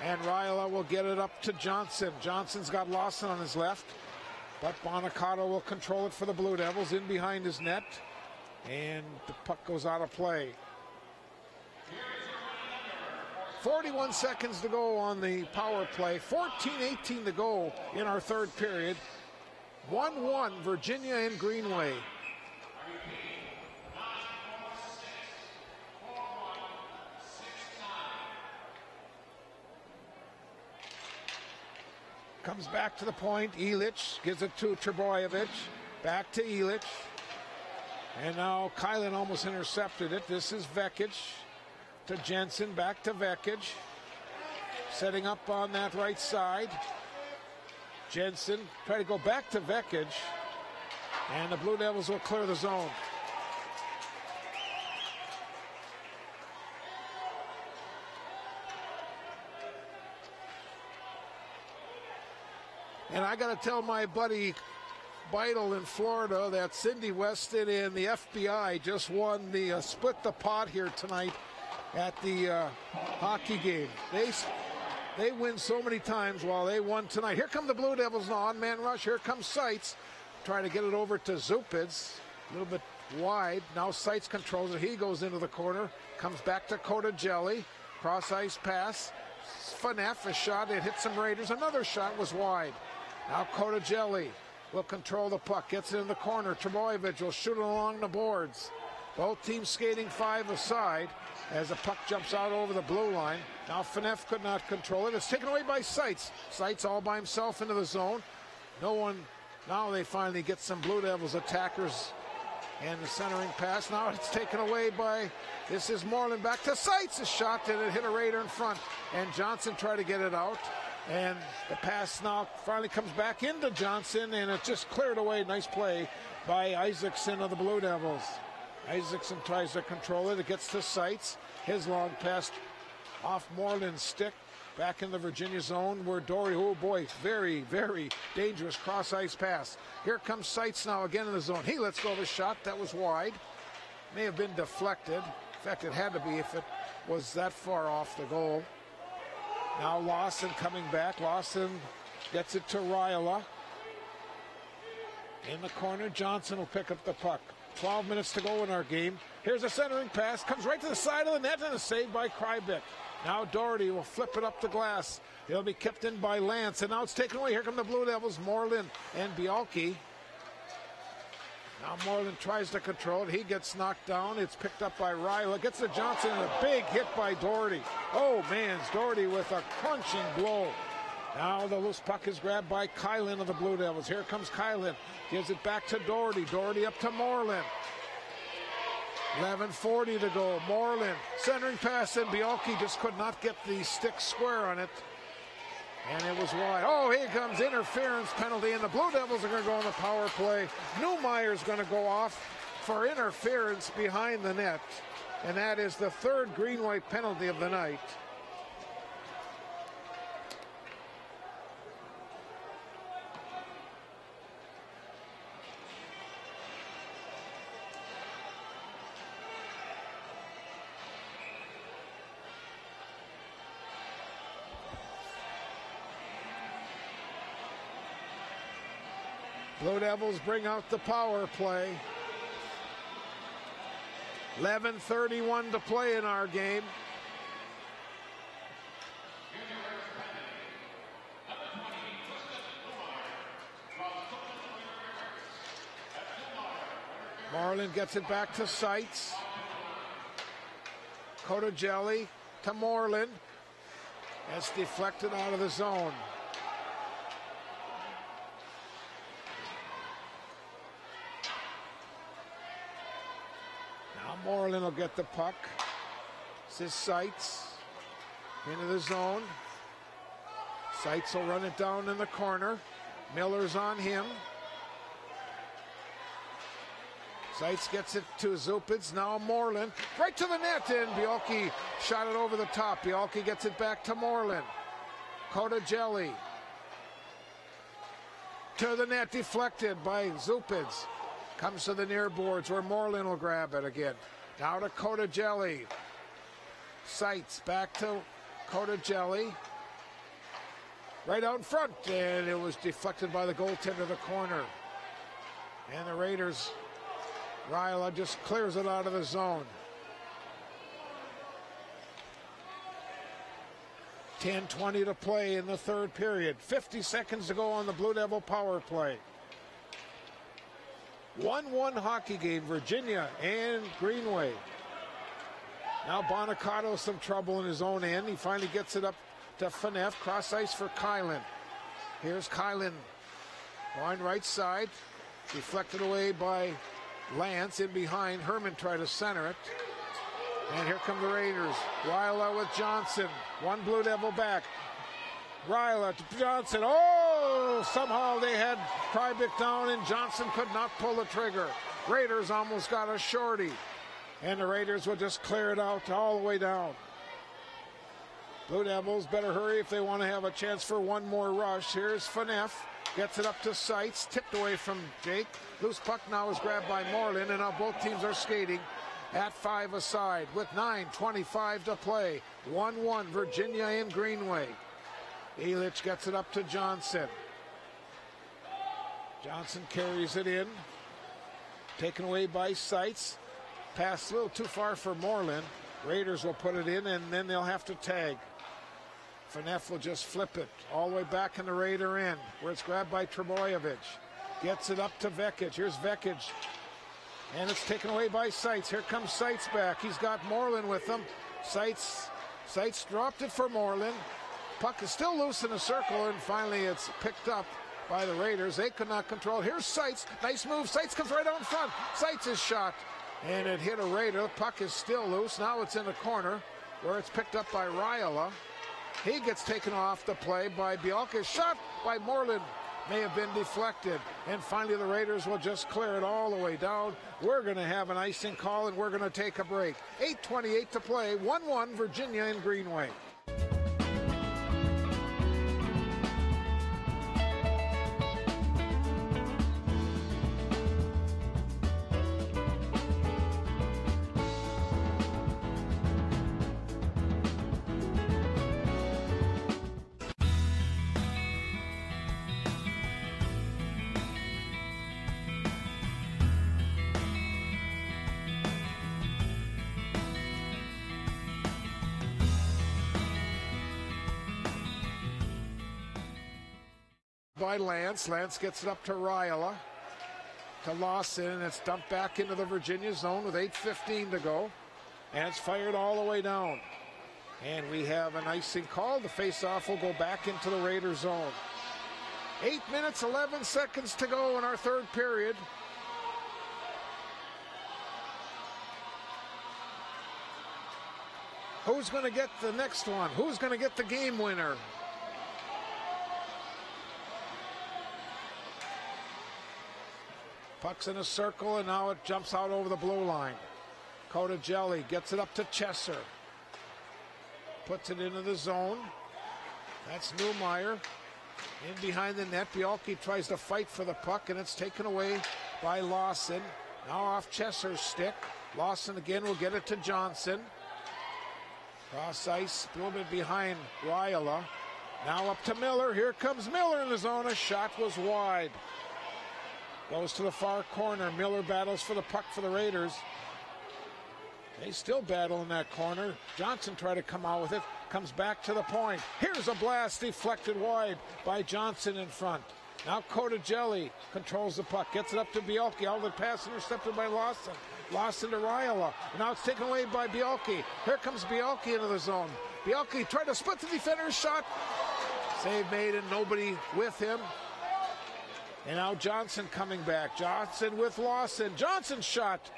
And Ryla will get it up to Johnson. Johnson's got Lawson on his left, but Bonacato will control it for the Blue Devils in behind his net, and the puck goes out of play. 41 seconds to go on the power play. 14:18 to go in our third period. 1-1 Virginia and Greenway. Comes back to the point. Elich gives it to Trebojevic. Back to Elich. And now Kylan almost intercepted it. This is Vekic to Jensen. Back to Vekic. Setting up on that right side. Jensen try to go back to Vekic, and the Blue Devils will clear the zone. And I got to tell my buddy Beidel in Florida that Cindy Weston and the FBI just won the split the pot here tonight at the hockey game. They win so many times while they won tonight. Here come the Blue Devils now on man rush. Here comes Seitz trying to get it over to Zupitz. A little bit wide. Now Seitz controls it. He goes into the corner. Comes back to Cotagelli. Cross ice pass. Faneff, a shot. It hit some Raiders. Another shot was wide. Now Cotagelli will control the puck. Gets it in the corner. Trebojevic will shoot it along the boards. Both teams skating 5 aside as the puck jumps out over the blue line. Now Faneff could not control it. It's taken away by Seitz. Seitz all by himself into the zone. No one. Now they finally get some Blue Devils attackers. And the centering pass. Now it's taken away by, this is Moreland back to Seitz. A shot and it hit a Raider in front. And Johnson tried to get it out. And the pass now finally comes back into Johnson. And it just cleared away. Nice play by Isaacson of the Blue Devils. Isaacson tries to control it. It gets to Seitz. His long pass off Moreland's stick. Back in the Virginia zone where Dory, oh boy, very, very dangerous cross-ice pass. Here comes Seitz now again in the zone. He lets go of a shot that was wide. May have been deflected. In fact, it had to be if it was that far off the goal. Now Lawson coming back. Lawson gets it to Ryla. In the corner, Johnson will pick up the puck. 12 minutes to go in our game. Here's a centering pass. Comes right to the side of the net and is saved by Krybick. Now Doherty will flip it up the glass. It'll be kept in by Lance. And now it's taken away. Here come the Blue Devils. Moreland and Bialke. Now Moreland tries to control it. He gets knocked down. It's picked up by Ryla. Gets to Johnson and a big hit by Doherty. Oh, man. Doherty with a crunching blow. Now the loose puck is grabbed by Kylan of the Blue Devils. Here comes Kylan. Gives it back to Doherty. Doherty up to Moreland. 11:40 to go. Moreland centering pass, and Bialke just could not get the stick square on it. And it was wide. Oh, here comes interference penalty, and the Blue Devils are going to go on the power play. Neumeyer's going to go off for interference behind the net. And that is the third Greenway penalty of the night. Blue Devils bring out the power play. 11:31 to play in our game. Moreland gets it back to Seitz. Cotagelli to Moreland. It's deflected out of the zone. Now Moreland will get the puck. This is Seitz into the zone. Seitz will run it down in the corner. Miller's on him. Seitz gets it to Zupitz. Now Moreland right to the net, and Bialke shot it over the top. Bialke gets it back to Moreland. Cotagelli to the net, deflected by Zupitz. Comes to the near boards where Moreland will grab it again. Now to Cotagelli. Seitz back to Cotagelli. Right out in front, and it was deflected by the goaltender of the corner. And the Raiders, Ryla just clears it out of the zone. 10:20 to play in the third period. 50 seconds to go on the Blue Devil power play. 1-1 hockey game, Virginia and Greenway. Now Bonicato some trouble in his own end. He finally gets it up to Phaneuf. Cross ice for Kylan. Here's Kylan going right side. Deflected away by Lance in behind. Herman tried to center it. And here come the Raiders. Ryla with Johnson. One Blue Devil back. Ryla to Johnson. Oh! Somehow they had Krybik down and Johnson could not pull the trigger. Raiders almost got a shorty. And the Raiders will just clear it out all the way down. Blue Devils better hurry if they want to have a chance for one more rush. Here's Phaneuf. Gets it up to Seitz. Tipped away from Jake. Loose puck now is grabbed by Moreland, and now both teams are skating at 5 aside with 9:25 to play. 1-1 Virginia and Greenway. Elich gets it up to Johnson. Johnson carries it in. Taken away by Seitz. Pass a little too far for Moreland. Raiders will put it in, and then they'll have to tag. Phaneuf will just flip it all the way back in the Raider end, where it's grabbed by Trebojevic. Gets it up to Vekic. Here's Vekic. And it's taken away by Seitz. Here comes Seitz back. He's got Moreland with him. Seitz dropped it for Moreland. Puck is still loose in the circle, and finally it's picked up by the Raiders. They could not control it. Here's Seitz. Nice move. Seitz comes right out in front. Seitz is shot, and it hit a Raider. The puck is still loose. Now it's in the corner, where it's picked up by Ryla. He gets taken off the play by Bialke. Shot by Moreland may have been deflected. And finally the Raiders will just clear it all the way down. We're going to have an icing call, and we're going to take a break. 8:28 to play. 1-1 Virginia and Greenway. By Lance. Lance gets it up to Ryla. To Lawson, and it's dumped back into the Virginia zone with 8:15 to go. And it's fired all the way down. And we have an icing call. The face-off will go back into the Raider zone. 8 minutes, 11 seconds to go in our third period. Who's going to get the next one? Who's going to get the game winner? Puck's in a circle, and now it jumps out over the blue line. Cotagelli gets it up to Chesser. Puts it into the zone. That's Newmeyer. In behind the net, Bialke tries to fight for the puck, and it's taken away by Lawson. Now off Chesser's stick. Lawson again will get it to Johnson. Cross ice, a little bit behind Ryla. Now up to Miller. Here comes Miller in the zone. A shot was wide. Goes to the far corner. Miller battles for the puck for the Raiders. They still battle in that corner. Johnson tried to come out with it. Comes back to the point. Here's a blast deflected wide by Johnson in front. Now Cotagelli controls the puck. Gets it up to Bielke. Outlet pass intercepted by Lawson. Lawson to Raiola. Now it's taken away by Bielke. Here comes Bielke into the zone. Bielke tried to split the defender's shot. Save made and nobody with him. And now Johnson coming back. Johnson with Lawson. Johnson's shot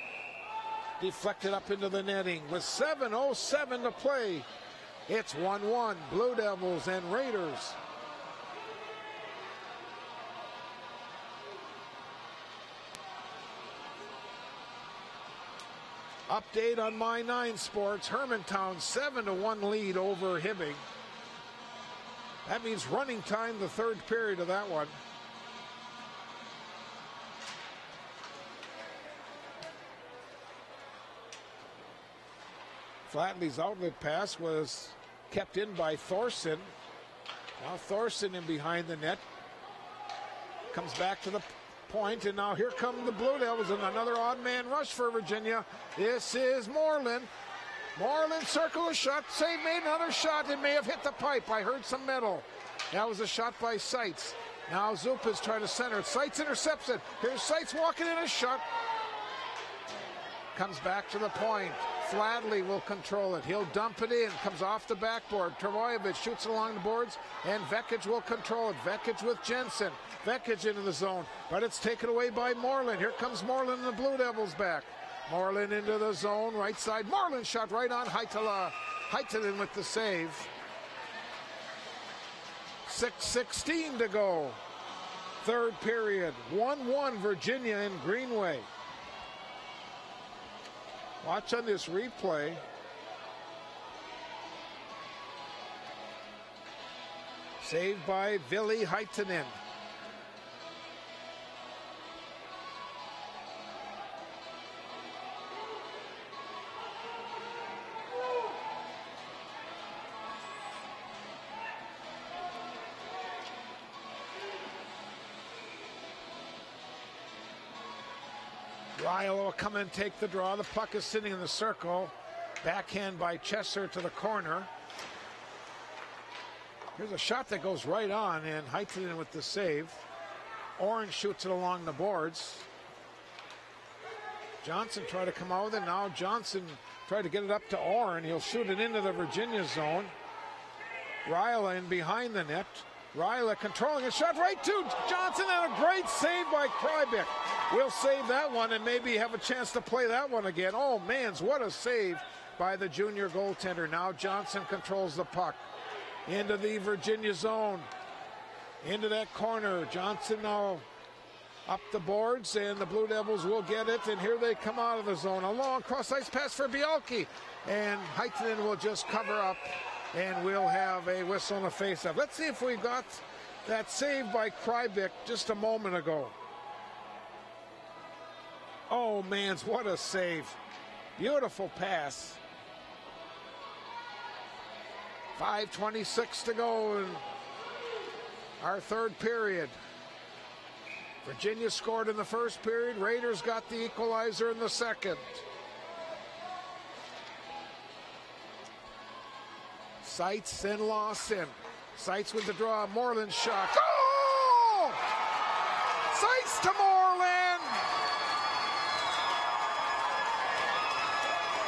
deflected up into the netting with 7:07 to play. It's 1-1, Blue Devils and Raiders. Update on My 9 Sports. Hermantown 7-1 lead over Hibbing. That means running time, the third period of that one. Flatley's outlet pass was kept in by Thorson. Now Thorson in behind the net. Comes back to the point, and now here come the Blue Devils and another odd man rush for Virginia. This is Moreland. Moreland circle a shot. Save made another shot. It may have hit the pipe. I heard some metal. That was a shot by Seitz. Now Zupa's trying to center it. Seitz intercepts it. Here's Seitz walking in a shot. Comes back to the point. Flatley will control it. He'll dump it in. Comes off the backboard. Travojevic shoots it along the boards, and Vekic will control it. Vekic with Jensen. Vekic into the zone, but it's taken away by Moreland. Here comes Moreland and the Blue Devils back. Moreland into the zone, right side. Moreland shot right on Haitala. Haitanen with the save. 6:16 to go. Third period. 1-1 Virginia in Greenway. Watch on this replay. Saved by Ville Haitanen. Raiola will come and take the draw. The puck is sitting in the circle. Backhand by Chesser to the corner. Here's a shot that goes right on, and Haitanen with the save. Orange shoots it along the boards. Johnson tried to come out with it. Now Johnson tried to get it up to Oren. He'll shoot it into the Virginia zone. Raiola in behind the net. Raiola controlling a shot right to Johnson, and a great save by Krybik. We'll save that one and maybe have a chance to play that one again. Oh, man, what a save by the junior goaltender. Now Johnson controls the puck into the Virginia zone. Into that corner. Johnson now up the boards, and the Blue Devils will get it, and here they come out of the zone. A long cross-ice pass for Bielke, and Haitanen will just cover up, and we'll have a whistle and a face-off. Let's see if we got that save by Krybik just a moment ago. Oh, man, what a save. Beautiful pass. 5:26 to go in our third period. Virginia scored in the first period. Raiders got the equalizer in the second. Seitz and Lawson. Seitz with the draw. Moreland shot. Goal! Seitz to Moreland.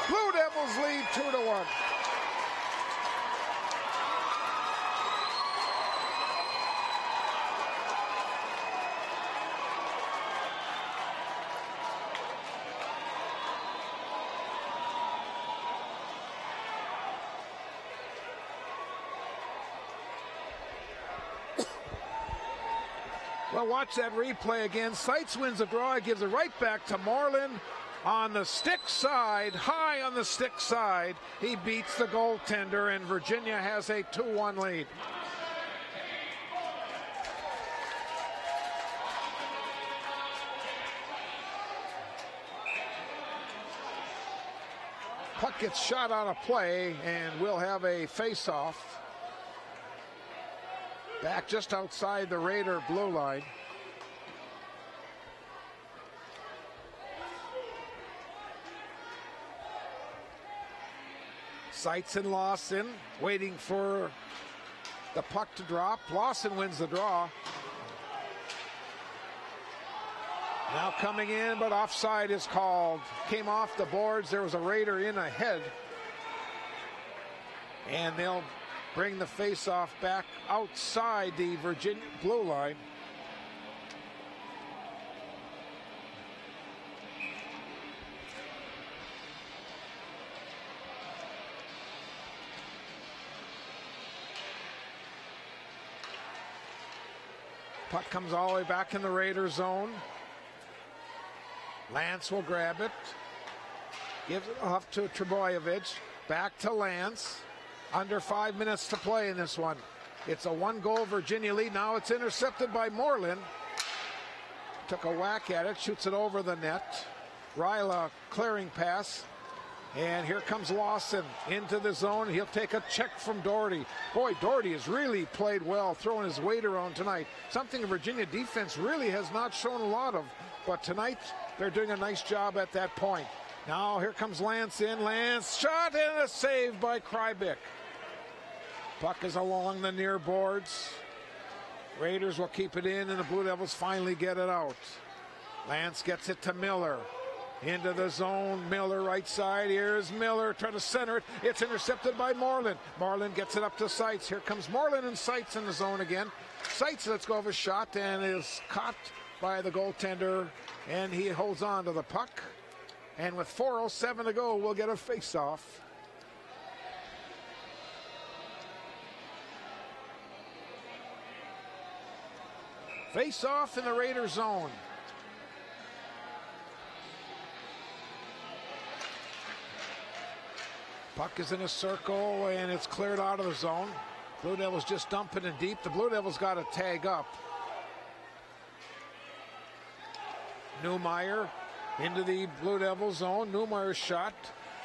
Blue Devils lead 2-1. Well, watch that replay again. Seitz wins the draw, gives it right back to Moreland on the stick side, high on the stick side. He beats the goaltender, and Virginia has a 2-1 lead. Puck gets shot on a play, and we'll have a face-off. Back just outside the Raider blue line. Seitz and Lawson waiting for the puck to drop. Lawson wins the draw. Now coming in, but offside is called. Came off the boards. There was a Raider in ahead. And they'll bring the face-off back outside the Virginia blue line. Puck comes all the way back in the Raider zone. Lance will grab it. Gives it off to Trebojevic. Back to Lance. Under 5 minutes to play in this one. It's a 1-goal Virginia lead. Now it's intercepted by Moreland. Took a whack at it. Shoots it over the net. Ryla clearing pass. And here comes Lawson into the zone. He'll take a check from Doherty. Boy, Doherty has really played well, throwing his weight around tonight. Something the Virginia defense really has not shown a lot of. But tonight, they're doing a nice job at that point. Now here comes Lance in. Lance shot and a save by Krybick. Puck is along the near boards. Raiders will keep it in, and the Blue Devils finally get it out. Lance gets it to Miller. Into the zone, Miller right side. Here's Miller trying to center it. It's intercepted by Moreland. Moreland gets it up to Seitz. Here comes Moreland and Seitz in the zone again. Seitz lets go of a shot and is caught by the goaltender, and he holds on to the puck. And with 4:07 to go, we'll get a face-off. Face-off in the Raider zone. Puck is in a circle, and it's cleared out of the zone. Blue Devils just dumping it deep. The Blue Devils got to tag up. Newmeyer into the Blue Devil zone. Newmeyer's shot.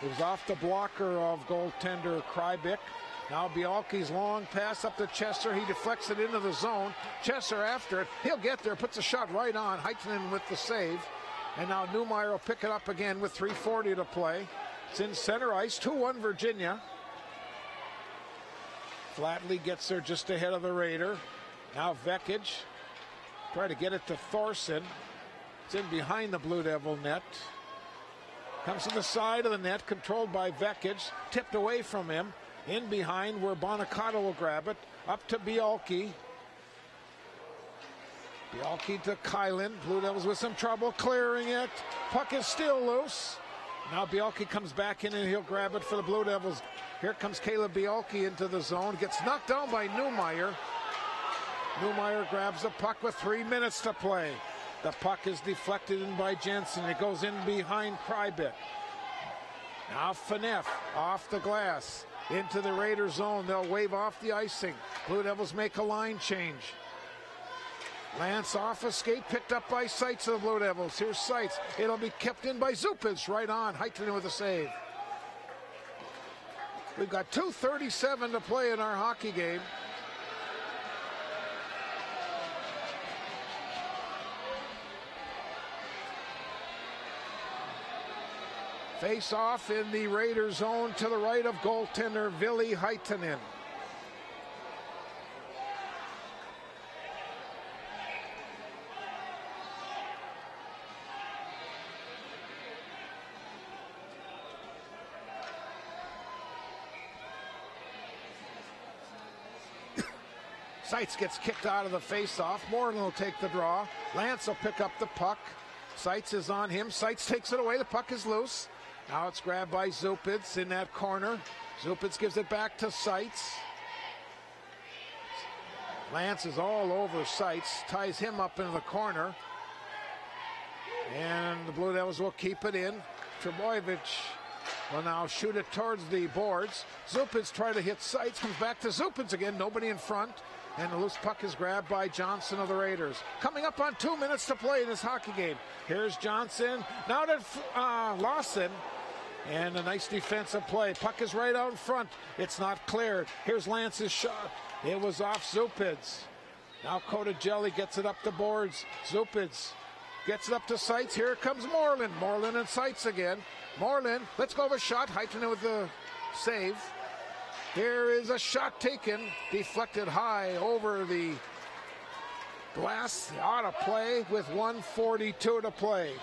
It was off the blocker of goaltender Krybick. Now Bialke's long pass up to Chester. He deflects it into the zone. Chester after it. He'll get there. Puts a shot right on. Heitinen with the save. And now Newmeyer will pick it up again with 3:40 to play. It's in center ice. 2-1 Virginia. Flatley gets there just ahead of the Raider. Now Vekic. Try to get it to Thorson. It's in behind the Blue Devil net. Comes to the side of the net, controlled by Vekic. Tipped away from him. In behind where Bonacato will grab it. Up to Bialke. Bialke to Kylan. Blue Devils with some trouble clearing it. Puck is still loose. Now Bialke comes back in and he'll grab it for the Blue Devils. Here comes Caleb Bialke into the zone. Gets knocked down by Newmeyer. Newmeyer grabs the puck with 3 minutes to play. The puck is deflected in by Jensen. It goes in behind Krybick. Now Phaneuf off the glass. Into the Raider zone. They'll wave off the icing. Blue Devils make a line change. Lance off a skate, picked up by Seitz of the Blue Devils. Here's Seitz. It'll be kept in by Zupic right on. Heitinen with a save. We've got 2:37 to play in our hockey game. Face off in the Raider zone to the right of goaltender Ville Heitinen. Seitz gets kicked out of the face-off. Moreland will take the draw. Lance will pick up the puck. Seitz is on him. Seitz takes it away. The puck is loose. Now it's grabbed by Zupic in that corner. Zupic gives it back to Seitz. Lance is all over Seitz. Ties him up into the corner. And the Blue Devils will keep it in. Trebojevic will now shoot it towards the boards. Zupic tries to hit Seitz. Comes back to Zupic again. Nobody in front. And the loose puck is grabbed by Johnson of the Raiders. Coming up on 2 minutes to play in this hockey game. Here's Johnson. Now to Lawson. And a nice defensive play. Puck is right out in front. It's not cleared. Here's Lance's shot. It was off Zupic. Now Kotajelli gets it up the boards. Zupic gets it up to Seitz. Here comes Moreland. Moreland and Seitz again. Moreland, let's go of a shot. Heitinen with the save. Here is a shot taken, deflected high over the glass, out of play with 1:42 to play.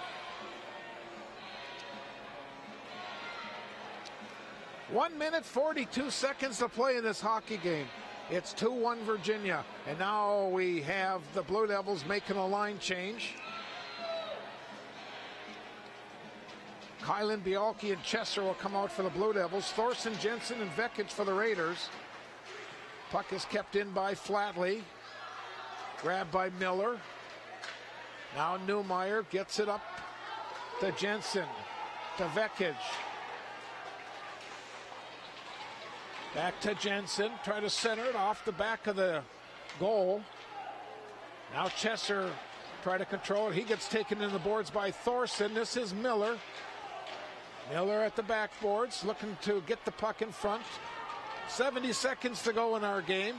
1 minute 42 seconds to play in this hockey game. It's 2-1 Virginia, and now we have the Blue Devils making a line change. Kylan, Bialke, and Chesser will come out for the Blue Devils. Thorson, Jensen, and Vekic for the Raiders. Puck is kept in by Flatley. Grabbed by Miller. Now Newmeyer gets it up to Jensen, to Vekic. Back to Jensen, try to center it off the back of the goal. Now Chesser try to control it. He gets taken in the boards by Thorson. This is Miller. Miller at the backboards, looking to get the puck in front. 70 seconds to go in our game.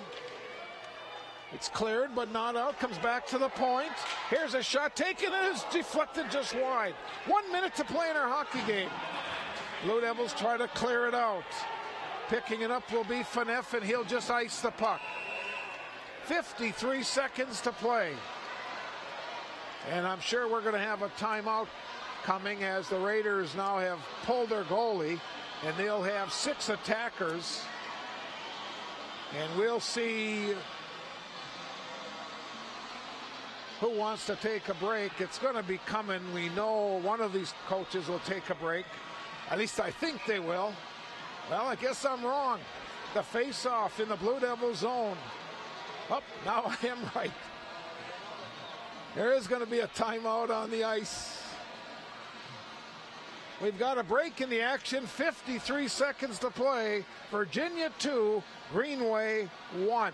It's cleared, but not out. Comes back to the point. Here's a shot taken, and it's deflected just wide. 1 minute to play in our hockey game. Blue Devils try to clear it out. Picking it up will be Faneff, and he'll just ice the puck. 53 seconds to play. And I'm sure we're going to have a timeout coming as the Raiders now have pulled their goalie, and they'll have 6 attackers. And we'll see who wants to take a break. It's going to be coming. We know one of these coaches will take a break. At least I think they will. Well, I guess I'm wrong. The face-off in the Blue Devil zone. Oh, now I am right. There is going to be a timeout on the ice. We've got a break in the action. 53 seconds to play. Virginia 2, Greenway 1.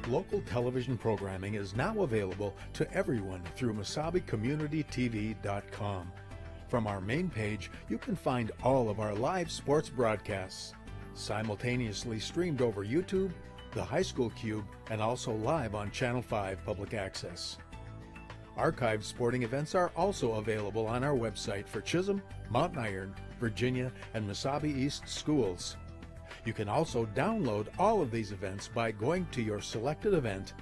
Local television programming is now available to everyone through MasabiCommunityTV.com. From our main page, you can find all of our live sports broadcasts, simultaneously streamed over YouTube, the High School Cube, and also live on Channel 5 Public Access. Archived sporting events are also available on our website for Chisholm, Mountain Iron, Virginia, and Mesabi East schools. You can also download all of these events by going to your selected event,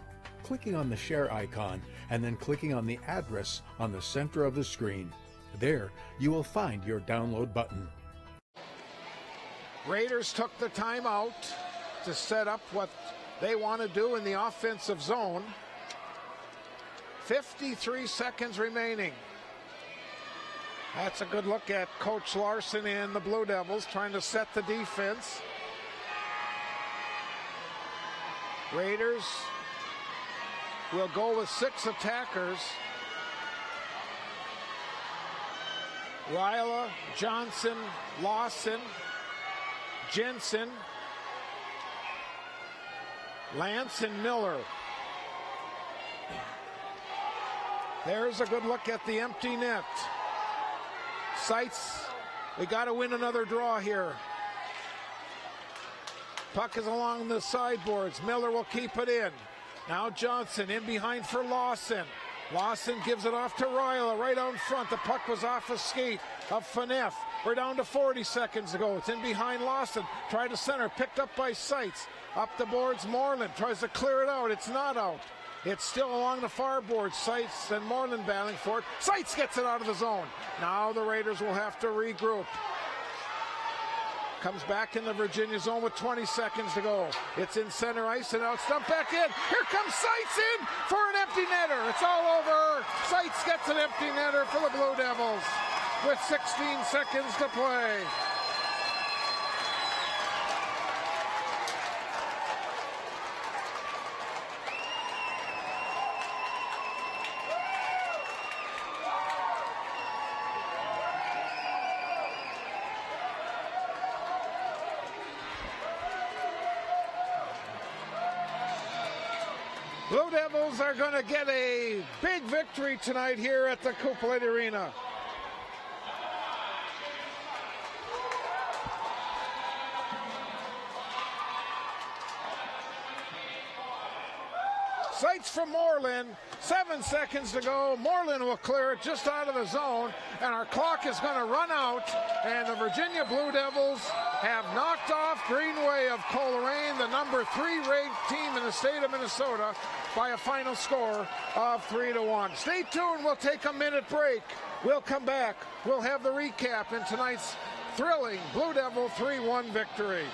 clicking on the share icon, and then clicking on the address on the center of the screen. There, you will find your download button. Raiders took the timeout to set up what they want to do in the offensive zone. 53 seconds remaining. That's a good look at Coach Larson and the Blue Devils trying to set the defense. Raiders will go with 6 attackers. Ryla, Johnson, Lawson, Jensen, Lance, and Miller. There's a good look at the empty net. Sights, we got to win another draw here. Puck is along the sideboards. Miller will keep it in. Now Johnson in behind for Lawson. Lawson gives it off to Ryla right out in front. The puck was off a skate of Faneff. We're down to 40 seconds to go. It's in behind Lawson. Tried to center, picked up by Seitz. Up the boards, Moreland tries to clear it out. It's not out. It's still along the far board. Seitz and Moreland battling for it. Seitz gets it out of the zone. Now the Raiders will have to regroup. Comes back in the Virginia zone with 20 seconds to go. It's in center ice, and now it's dumped back in. Here comes Seitz in for an empty netter. It's all over. Seitz gets an empty netter for the Blue Devils with 16 seconds to play. Blue Devils are going to get a big victory tonight here at the Coupe Lite Arena. Sights from Moreland. 7 seconds to go. Moreland will clear it just out of the zone, and our clock is going to run out, and the Virginia Blue Devils have knocked off Greenway of Coleraine, the number 3 ranked team in the state of Minnesota, by a final score of 3-1. Stay tuned. We'll take a minute break. We'll come back. We'll have the recap in tonight's thrilling Blue Devil 3-1 victory.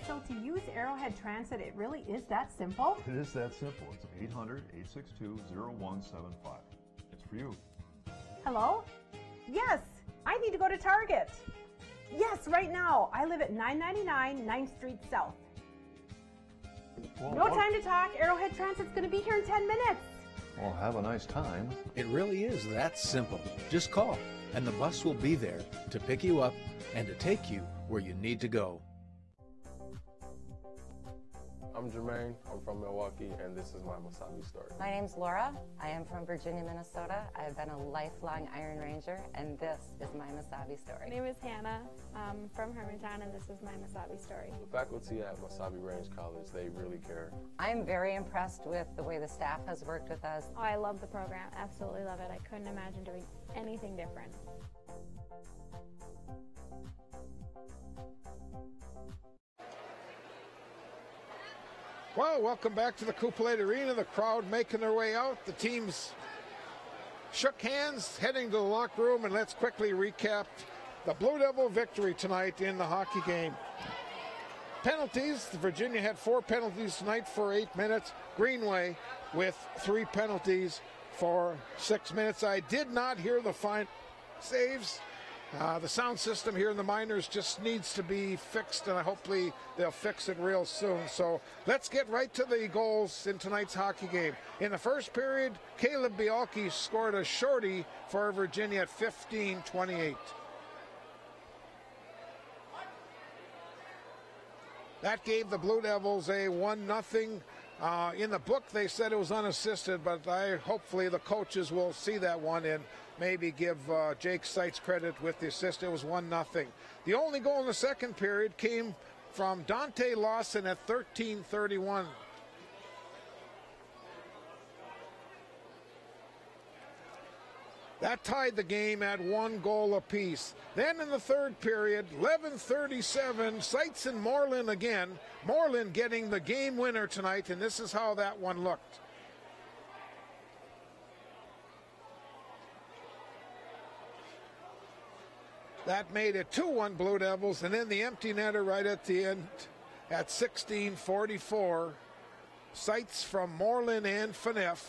So to use Arrowhead Transit, it really is that simple? It is that simple. It's 800-862-0175. It's for you. Hello? Yes, I need to go to Target. Yes, right now. I live at 999 9th Street South. Well, No time to talk. Arrowhead Transit's going to be here in 10 minutes. Well, have a nice time. It really is that simple. Just call, and the bus will be there to pick you up and to take you where you need to go. I'm Jermaine, I'm from Milwaukee, and this is my Masabi story. My name's Laura. I am from Virginia, Minnesota. I've been a lifelong Iron Ranger, and this is my Masabi story. My name is Hannah. I'm from Hermantown, and this is my Masabi story. The faculty at Masabi Range College, they really care. I'm very impressed with the way the staff has worked with us. Oh, I love the program. Absolutely love it. I couldn't imagine doing anything different. Well, welcome back to the Coupe-Lite Arena. The crowd making their way out. The teams shook hands, heading to the locker room, and let's quickly recap the Blue Devil victory tonight in the hockey game. Penalties. Virginia had 4 penalties tonight for 8 minutes. Greenway with 3 penalties for 6 minutes. I did not hear the fine saves. The sound system here in the minors just needs to be fixed, and hopefully they'll fix it real soon. So let's get right to the goals in tonight's hockey game. In the first period, Caleb Bialke scored a shorty for Virginia at 15-28. That gave the Blue Devils a 1-0. In the book, they said it was unassisted, but hopefully the coaches will see that one and maybe give Jake Seitz credit with the assist. It was 1-0. The only goal in the second period came from Dante Lawson at 13:31. That tied the game at 1 goal apiece. Then in the third period, 11:37, Seitz and Moreland again. Moreland getting the game winner tonight, and this is how that one looked. That made it 2-1 Blue Devils, and then the empty netter right at the end at 16:44. Seitz from Moreland and Fineff.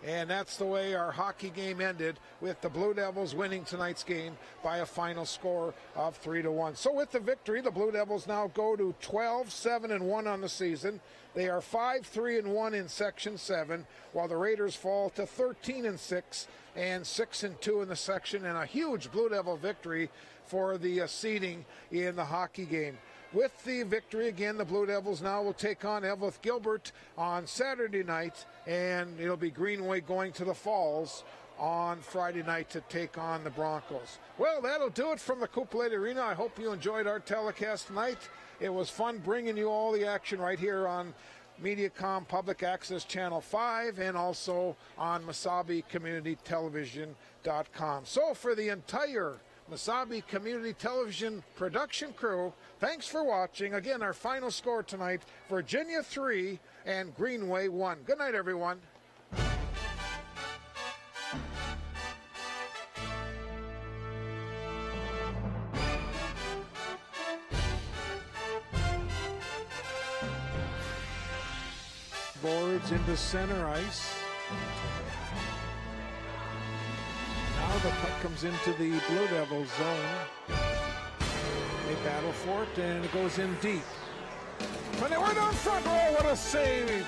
And that's the way our hockey game ended, with the Blue Devils winning tonight's game by a final score of 3-1. So with the victory, the Blue Devils now go to 12-7-1 on the season. They are 5-3-1 in Section 7, while the Raiders fall to 13-6 and 6-2 in the section, and a huge Blue Devil victory for the seeding in the hockey game. With the victory, again, the Blue Devils now will take on Evelyn Gilbert on Saturday night, and it'll be Greenway going to the Falls on Friday night to take on the Broncos. Well, that'll do it from the Coupe-Lite Arena. I hope you enjoyed our telecast tonight. It was fun bringing you all the action right here on Mediacom Public Access Channel 5 and also on MasabiCommunityTelevision.com. So for the entire Masabi Community Television production crew, thanks for watching. Again, our final score tonight, Virginia 3 and Greenway 1. Good night, everyone. Boards into center ice. Now the puck comes into the Blue Devils zone. They battle for it, and it goes in deep. But they were down front. Oh, what a save!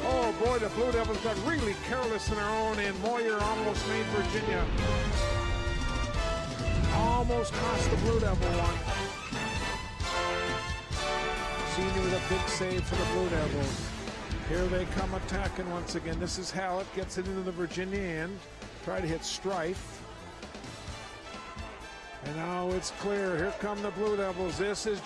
Oh, boy, the Blue Devils got really careless in their own, and Moyer almost made Virginia. Almost cost the Blue Devil one. Senior with a big save for the Blue Devils. Here they come attacking once again. This is Hallett, gets it into the Virginia end. Try to hit Strife. And now it's clear. Here come the Blue Devils. This is